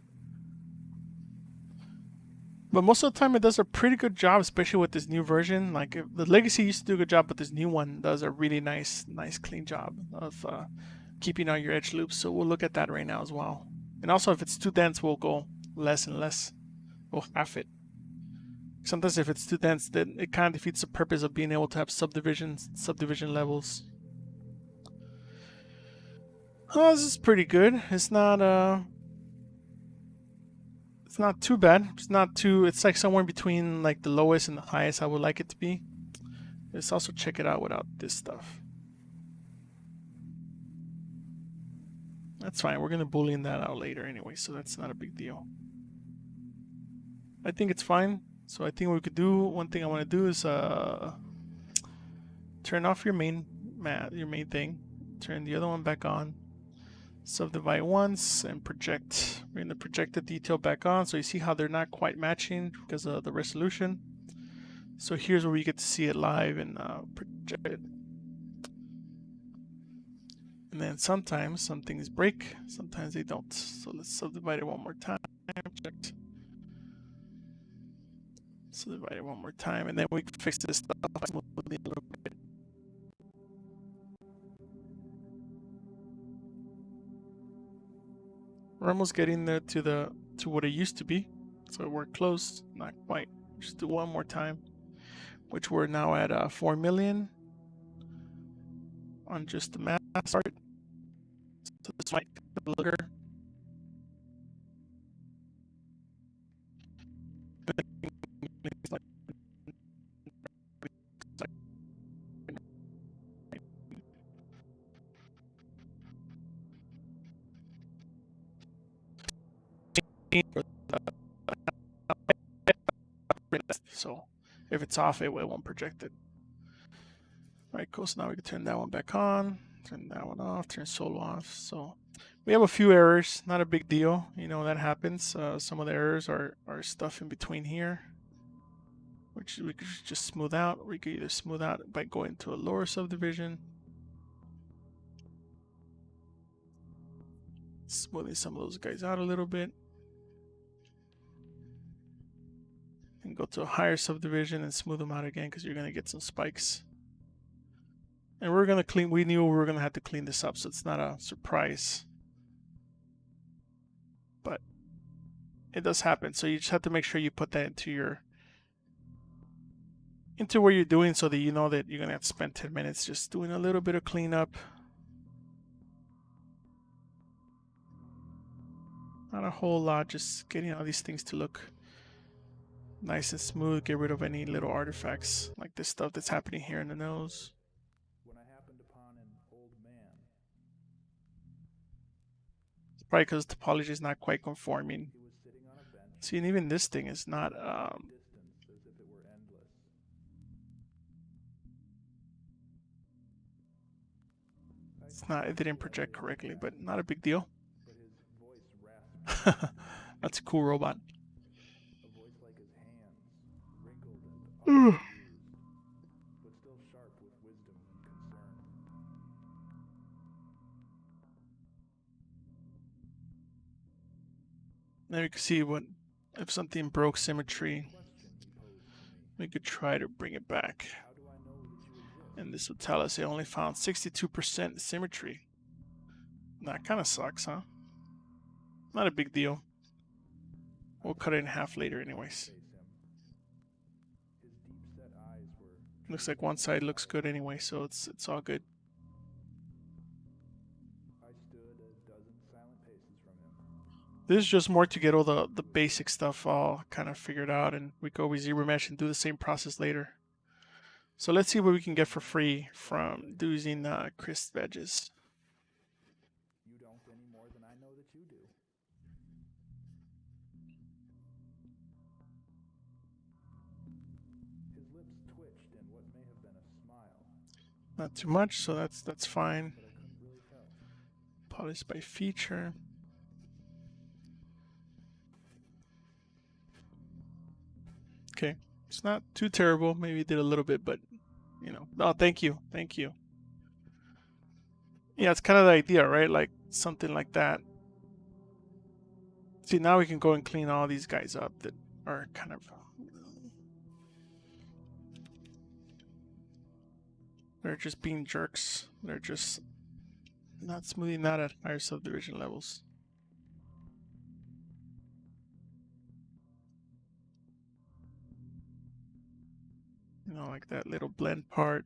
[SPEAKER 1] But most of the time it does a pretty good job, especially with this new version. Like the Legacy used to do a good job, but this new one does a really nice clean job of keeping all your edge loops. So we'll look at that right now as well. And also if it's too dense, we'll go less and less. We'll half it. Sometimes if it's too dense, then it kind of defeats the purpose of being able to have subdivision levels. Oh, this is pretty good. It's not too bad. It's like somewhere between like the lowest and the highest I would like it to be. Let's also check it out without this stuff. That's fine. We're gonna boolean that out later anyway, so that's not a big deal. I think it's fine. So I think what we could do, one thing I want to do is turn off your main thing, turn the other one back on, subdivide once, and project. We're going to project the detail back on, so you see how they're not quite matching because of the resolution. So here's where we get to see it live and project it. And then sometimes some things break, sometimes they don't. So let's subdivide it one more time, project. Subdivide it one more time, and then we can fix this stuff smoothly a little bit. We're almost getting there to what it used to be. So we're close, not quite. Just do one more time, which we're now at 4 million on just the mass part. So this might be longer. So if it's off, it won't project it. All right, cool. So now we can turn that one back on, turn that one off, turn solo off. So we have a few errors, not a big deal. You know, that happens. Some of the errors are stuff in between here, which we could just smooth out. We could either smooth out by going to a lower subdivision, smoothing some of those guys out a little bit. can go to a higher subdivision and smooth them out again because you're going to get some spikes. And we're going to clean, we knew we were going to have to clean this up, so it's not a surprise. But it does happen, so you just have to make sure you put that into what you're doing so that you know that you're going to have to spend 10 minutes just doing a little bit of cleanup. Not a whole lot, just getting all these things to look nice and smooth, get rid of any little artifacts like this stuff that's happening here in the nose.
[SPEAKER 2] When I happened upon an old man.
[SPEAKER 1] It's probably because the topology is not quite conforming.
[SPEAKER 2] He was sitting on a bench.
[SPEAKER 1] See, and even this thing is not
[SPEAKER 2] Distance as if it were endless.
[SPEAKER 1] it's not, it didn't project correctly, but not a big deal.
[SPEAKER 2] But his voice rasped.
[SPEAKER 1] That's a cool robot.
[SPEAKER 2] A voice like his hands, wrinkled and used, but still sharp with wisdom and concern.
[SPEAKER 1] Now you can see what if something broke symmetry. We could try to bring it back.
[SPEAKER 2] How do I know that you exist?
[SPEAKER 1] And this would tell us it only found 62% symmetry. That kind of sucks, huh? Not a big deal. We'll cut it in half later anyways.
[SPEAKER 2] His deep-set eyes were.
[SPEAKER 1] Looks like one side looks good anyway, so it's all good.
[SPEAKER 2] I stood a dozen silent paces from him.
[SPEAKER 1] This is just more to get all the basic stuff all kind of figured out, and we go with ZBrush and do the same process later. So let's see what we can get for free from using crisp edges.
[SPEAKER 2] You don't any more than I know that you do. His lips twitched in what may have been a smile,
[SPEAKER 1] Not too much, so that's fine.
[SPEAKER 2] but I couldn't really tell.
[SPEAKER 1] Polish by feature. Okay, it's not too terrible. Maybe it did a little bit, but you know. Oh, thank you. Yeah, it's kind of the idea, right? Like something like that. See, now we can go and clean all these guys up that are kind of... They're just being jerks. They're just not smoothing out at higher subdivision levels. You know, like that little blend part.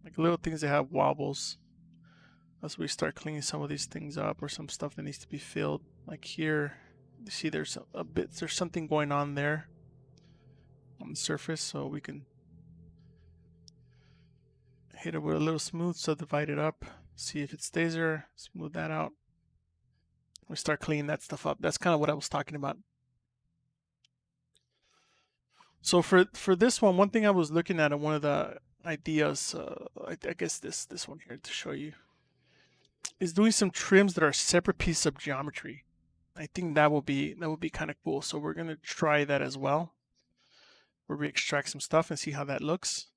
[SPEAKER 1] Like little things that have wobbles. As we start cleaning some of these things up, or some stuff that needs to be filled. Like here, you see there's there's something going on there on the surface, so we can hit it with a little smooth, subdivide it up, see if it stays there, smooth that out. We start cleaning that stuff up. That's kind of what I was talking about. So for this one thing I was looking at one of the ideas, I guess this one here to show you, is doing some trims that are separate pieces of geometry. I think that will be kind of cool. So we're gonna try that as well, where we extract some stuff and see how that looks.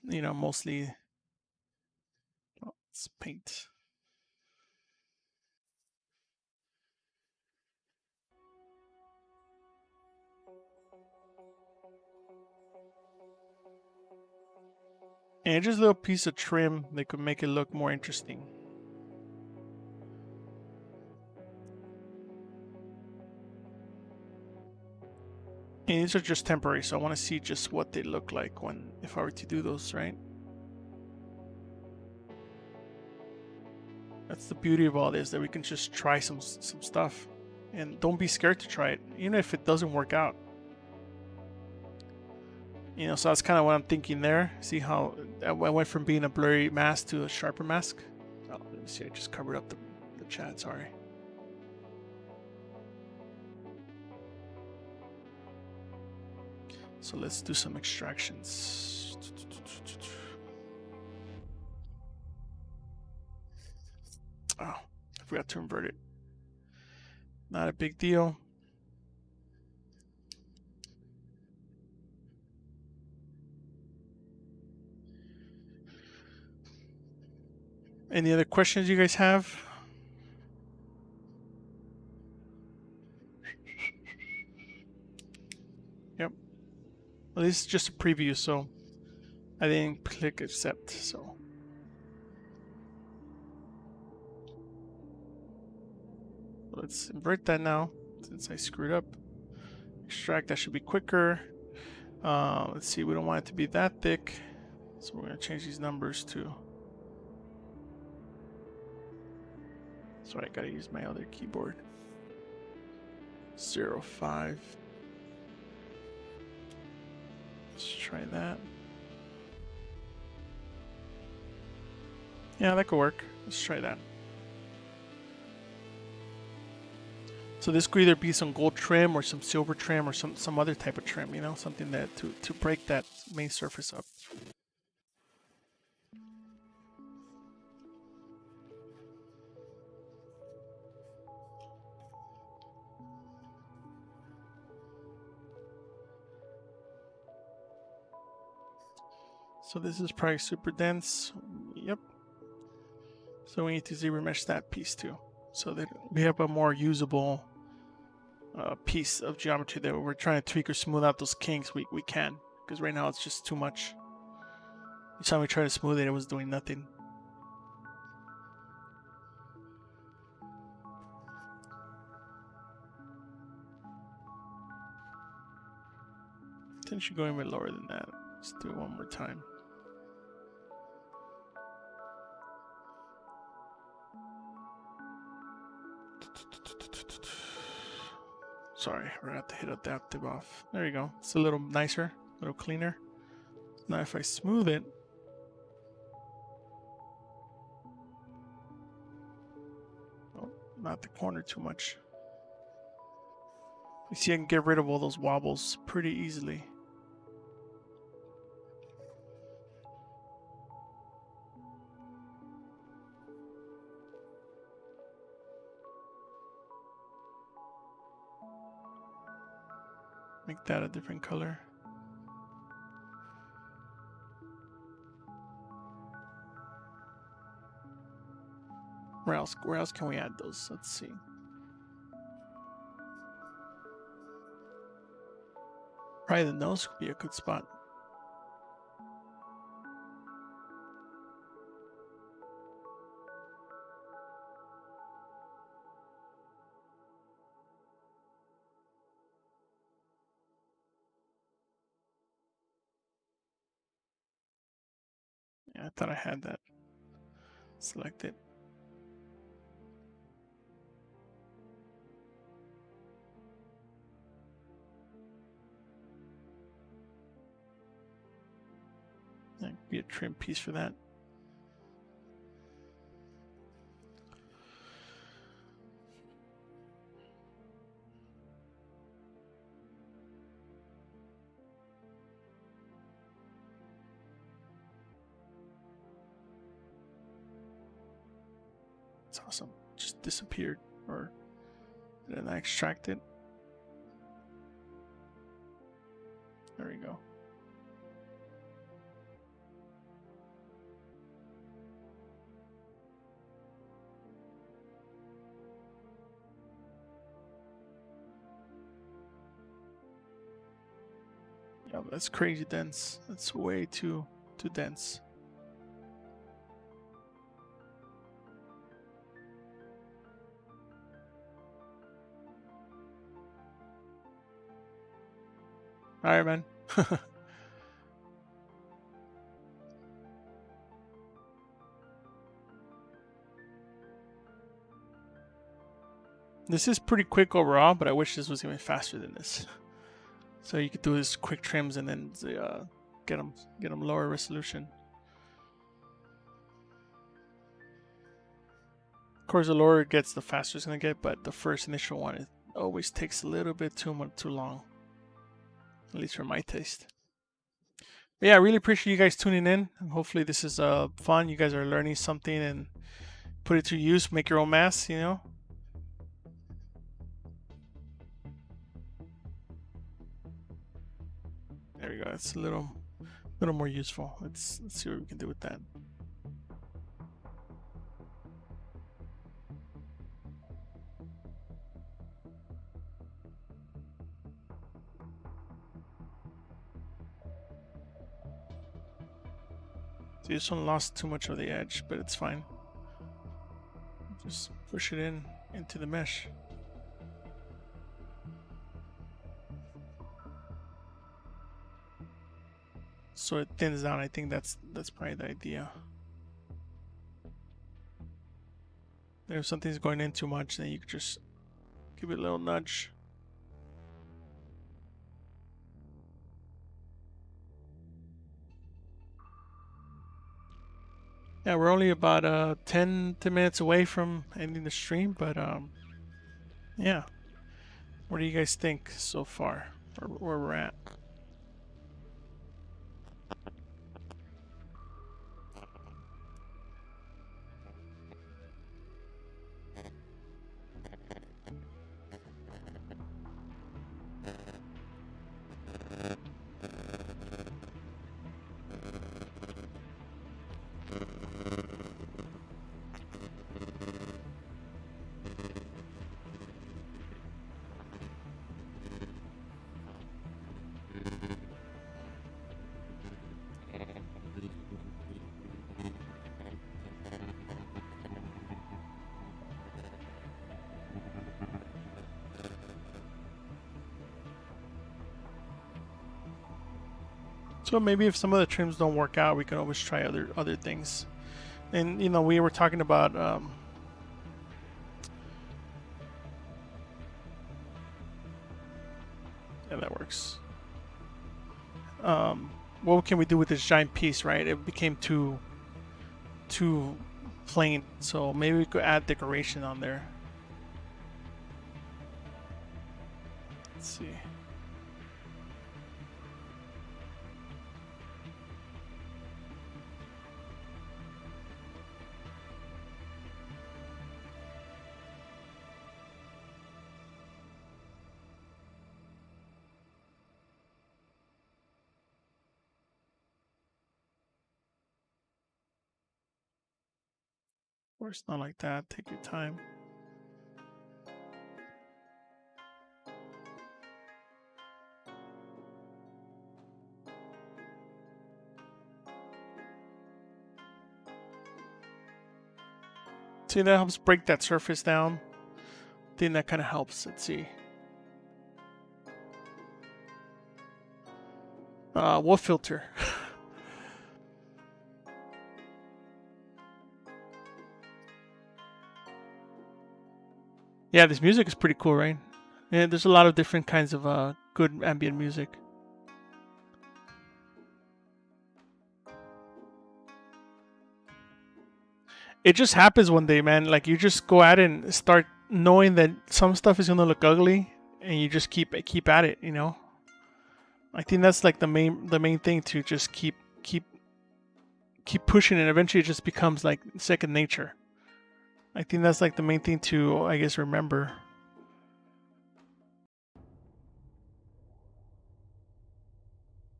[SPEAKER 1] You know, mostly. Oh, let's paint. And just a little piece of trim that could make it look more interesting. And these are just temporary, so I want to see just what they look like if I were to do those, right? That's the beauty of all this, that we can just try some stuff. And don't be scared to try it, even if it doesn't work out. You know, so that's kind of what I'm thinking there. See how I went from being a blurry mask to a sharper mask? Oh, let me see, I just covered up the chat, sorry. So let's do some extractions. Oh, I forgot to invert it. Not a big deal. Any other questions you guys have? Well, this is just a preview, so I didn't click accept. So let's invert that now, since I screwed up. Extract, that should be quicker. Let's see, we don't want it to be that thick, so we're going to change these numbers to... Sorry, I gotta use my other keyboard. 0.5. Let's try that. Yeah, that could work. Let's try that. So this could either be some gold trim or some silver trim or some other type of trim, you know, something that to break that main surface up. So this is probably super dense. Yep. So we need to ZBrush that piece too, so that we have a more usable piece of geometry that we're trying to tweak or smooth out those kinks. We can, because right now it's just too much. Each time we try to smooth it, it was doing nothing. I think it should go even lower than that. Let's do it one more time. Sorry, we're gonna have to hit adaptive off. There you go. It's a little nicer, a little cleaner. Now if I smooth it, oh, not the corner too much. You see, I can get rid of all those wobbles pretty easily. Make that a different color. Where else can we add those? Let's see. Probably the nose could be a good spot. Yeah, I thought I had that selected. That could be a trim piece for that. It's awesome. Just disappeared, or did I extract it? There we go. Yeah, that's crazy dense. That's way too dense. Alright, man. This is pretty quick overall, but I wish this was even faster than this. So you could do this quick trims and then get them lower resolution. Of course, the lower it gets, the faster it's gonna get, but the first initial one, it always takes a little bit too long. At least for my taste. But yeah, I really appreciate you guys tuning in. Hopefully this is fun. You guys are learning something and put it to use. Make your own masks, you know. There we go. It's a little more useful. Let's see what we can do with that. See, this one lost too much of the edge, but it's fine. Just push it into the mesh. So it thins down. I think that's probably the idea. If something's going in too much, then you could just give it a little nudge. Yeah, we're only about 10 minutes away from ending the stream, but yeah. What do you guys think so far, where we're at? So maybe if some of the trims don't work out, we can always try other things. And you know, we were talking about yeah, that works. What can we do with this giant piece, right? It became too plain, so maybe we could add decoration on there. Let's see. Of course, not like that. Take your time. See, that helps break that surface down. I think that kind of helps. Let's see. What filter? Yeah, this music is pretty cool, right? Yeah, there's a lot of different kinds of good ambient music. It just happens one day, man. Like you just go at it and start knowing that some stuff is gonna look ugly, and you just keep at it. You know. I think that's like the main thing, to just keep pushing, and eventually it just becomes like second nature. I think that's like the main thing to, I guess, remember.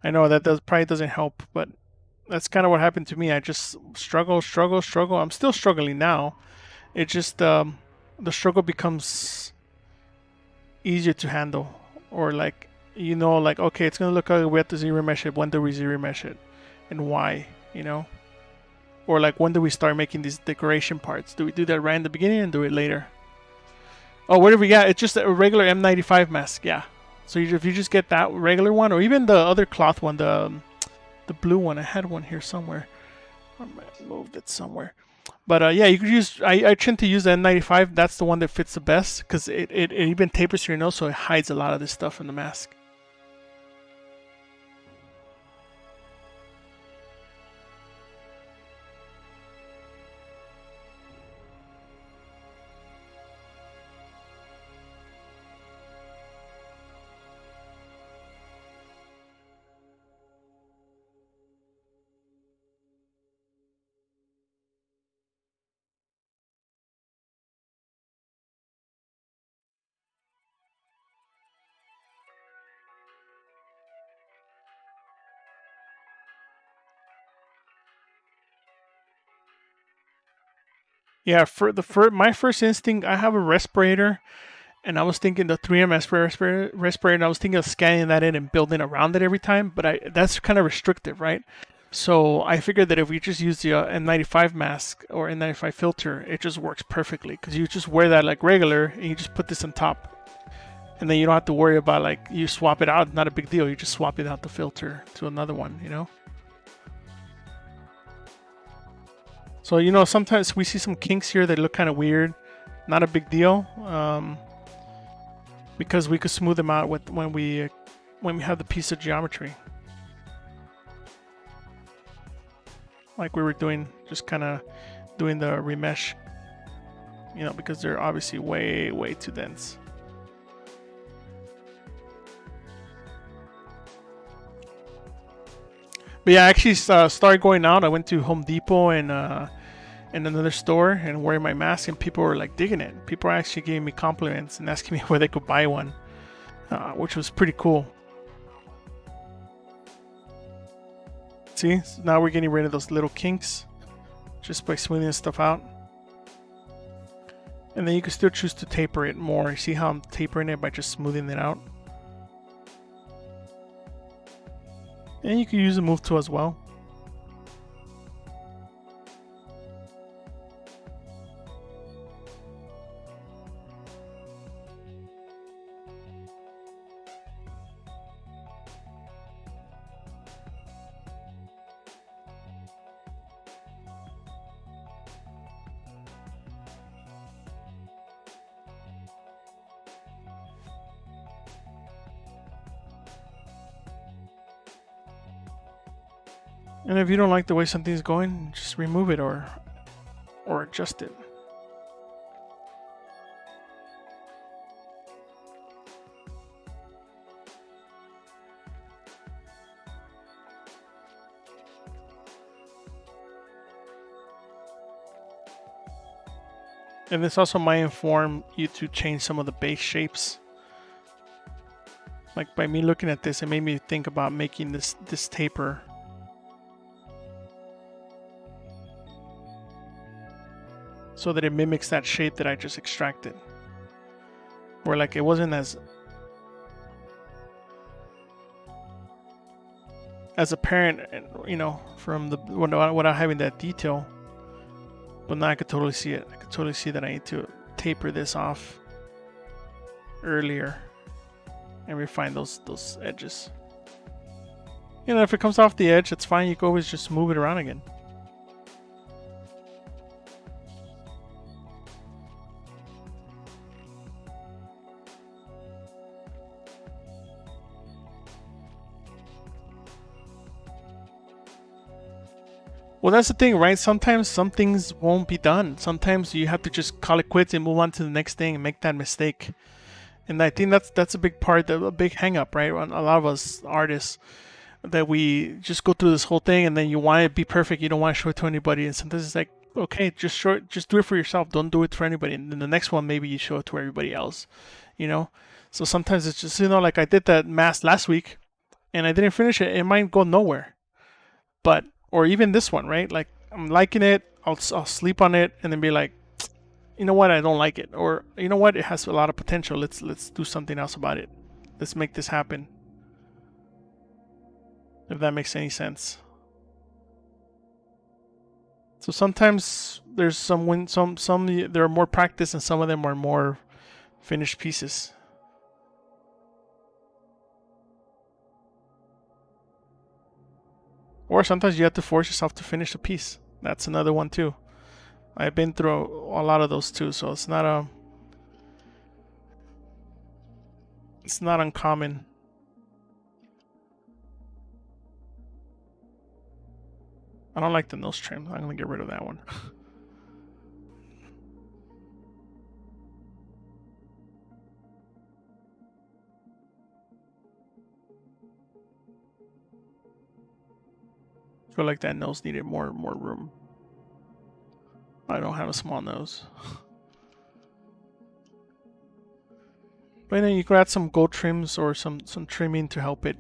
[SPEAKER 1] I know that probably doesn't help, but that's kind of what happened to me. I just struggle. I'm still struggling now. It just the struggle becomes easier to handle, or like, you know, like, okay, it's gonna look ugly. We have to ZBrush it. When do we ZBrush it, and why? You know. Or like, when do we start making these decoration parts? Do we do that right in the beginning and do it later? Oh, what do we got? It's just a regular M95 mask, yeah. So if you just get that regular one, or even the other cloth one, the blue one. I had one here somewhere. I moved it somewhere. But yeah, you could use. I tend to use the N95. That's the one that fits the best, because it even tapers your nose, so it hides a lot of this stuff in the mask. Yeah, my first instinct, I have a respirator, and I was thinking the 3M respirator, and I was thinking of scanning that in and building around it every time, but that's kind of restrictive, right? So I figured that if we just use the N95 mask or N95 filter, it just works perfectly, because you just wear that like regular and you just put this on top, and then you don't have to worry about like you swap it out. Not a big deal. You just swap it out the filter to another one, you know. So you know, sometimes we see some kinks here that look kind of weird. Not a big deal, because we could smooth them out with when we have the piece of geometry, like we were doing, just kind of doing the remesh, you know, because they're obviously way too dense. But yeah, I actually started going out. I went to Home Depot and another store and wearing my mask, and people were like digging it. People are actually giving me compliments and asking me where they could buy one, which was pretty cool. See, so now we're getting rid of those little kinks just by smoothing this stuff out. And then you can still choose to taper it more. You see how I'm tapering it by just smoothing it out? And you can use the move tool as well. And if you don't like the way something's going, just remove it or adjust it. And this also might inform you to change some of the base shapes. Like by me looking at this, it made me think about making this taper. So that it mimics that shape that I just extracted. Where like it wasn't as apparent, you know, from the without having that detail. But now I could totally see it. I could totally see that I need to taper this off earlier and refine those edges. You know, if it comes off the edge, it's fine. You can always just move it around again. Well, that's the thing, right? Sometimes some things won't be done. Sometimes you have to just call it quits and move on to the next thing and make that mistake. And I think that's a big part, a big hang up, right? On a lot of us artists, that we just go through this whole thing and then you want it to be perfect. You don't want to show it to anybody. And sometimes it's like, okay, just do it for yourself. Don't do it for anybody. And then the next one, maybe you show it to everybody else, you know? So sometimes it's just, you know, like I did that mask last week and I didn't finish it. It might go nowhere. But or even this one, right? Like I'm liking it, I'll sleep on it, and then be like, you know what, I don't like it, or you know what, it has a lot of potential. Let's do something else about it. Let's make this happen. If that makes any sense. So sometimes there's some there are more practice, and some of them are more finished pieces. Or sometimes you have to force yourself to finish a piece. That's another one too. I've been through a lot of those too, so it's not uncommon. I don't like the nose trim. I'm gonna get rid of that one. I feel like that nose needed more room. I don't have a small nose. But then you could add some gold trims or some trimming to help it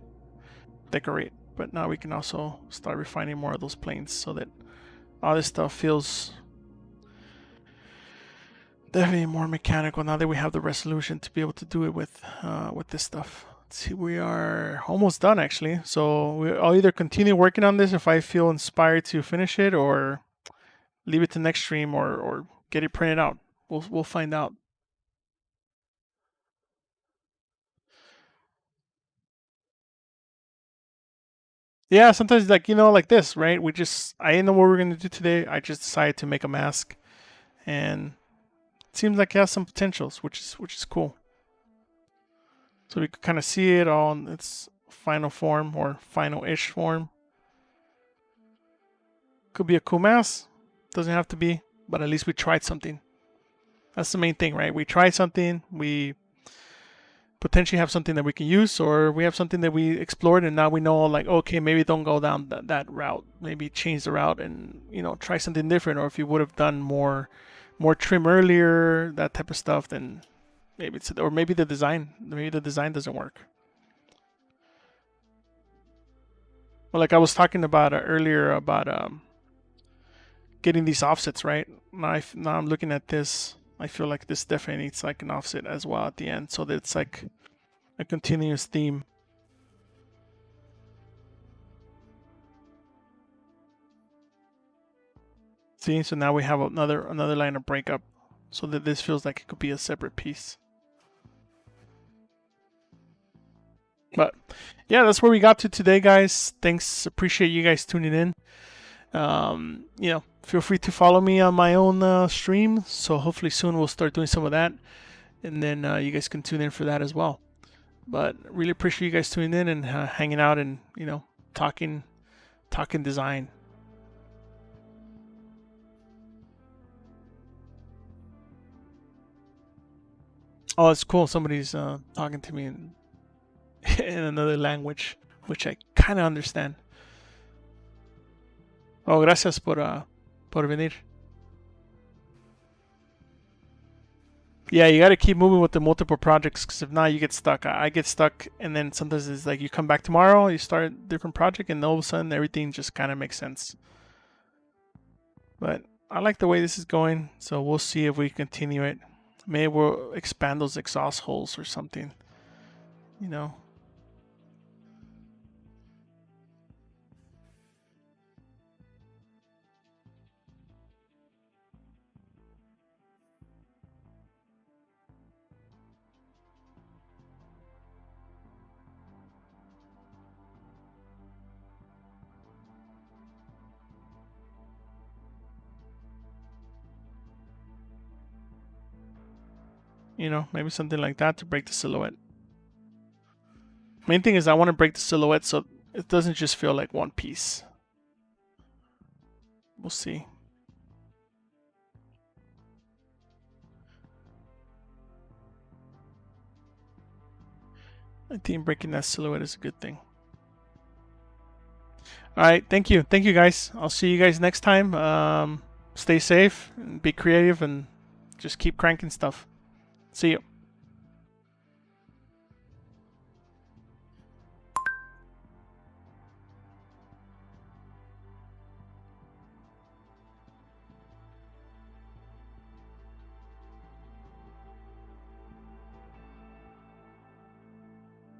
[SPEAKER 1] decorate. But now we can also start refining more of those planes so that all this stuff feels definitely more mechanical now that we have the resolution to be able to do it with this stuff see, we are almost done actually. So I'll either continue working on this if I feel inspired to finish it, or leave it to next stream, or get it printed out. We'll find out. Yeah, sometimes like like this, right? I didn't know what we were gonna do today. I just decided to make a mask, and it seems like it has some potentials, which is cool. So we could kind of see it all in its final form, or final-ish form. Could be a cool mask. Doesn't have to be, but at least we tried something. That's the main thing, right? We tried something. We potentially have something that we can use, or we have something that we explored and now we know, like, okay, maybe don't go down that route. Maybe change the route and try something different. Or if you would have done more trim earlier, that type of stuff, then maybe maybe the design doesn't work. Well, like I was talking about earlier about getting these offsets right. Now I'm looking at this. I feel like this definitely needs like an offset as well at the end, so that it's like a continuous theme. See, so now we have another line of breakup, so that this feels like it could be a separate piece. But yeah, that's where we got to today, guys. Thanks, appreciate you guys tuning in. Feel free to follow me on my own stream. So hopefully soon we'll start doing some of that, and then you guys can tune in for that as well. But really appreciate you guys tuning in and hanging out and talking design. Oh, it's cool. Somebody's talking to me in another language, which I kind of understand. Oh, gracias por venir. Yeah, you got to keep moving with the multiple projects, because if not, you get stuck. I get stuck, and then sometimes it's like you come back tomorrow, you start a different project, and all of a sudden everything just kind of makes sense. But I like the way this is going, so we'll see if we continue it. Maybe we'll expand those exhaust holes or something. Maybe something like that to break the silhouette. Main thing is I want to break the silhouette so it doesn't just feel like one piece. We'll see. I think breaking that silhouette is a good thing. All right, thank you guys. I'll see you guys next time. Stay safe and be creative, and just keep cranking stuff. See you.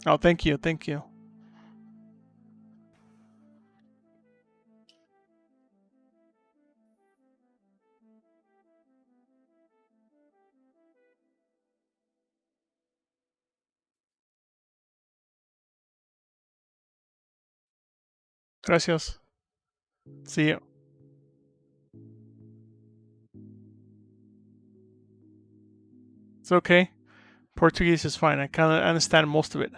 [SPEAKER 1] Oh, thank you. Gracias. See you. It's okay. Portuguese is fine. I kind of understand most of it.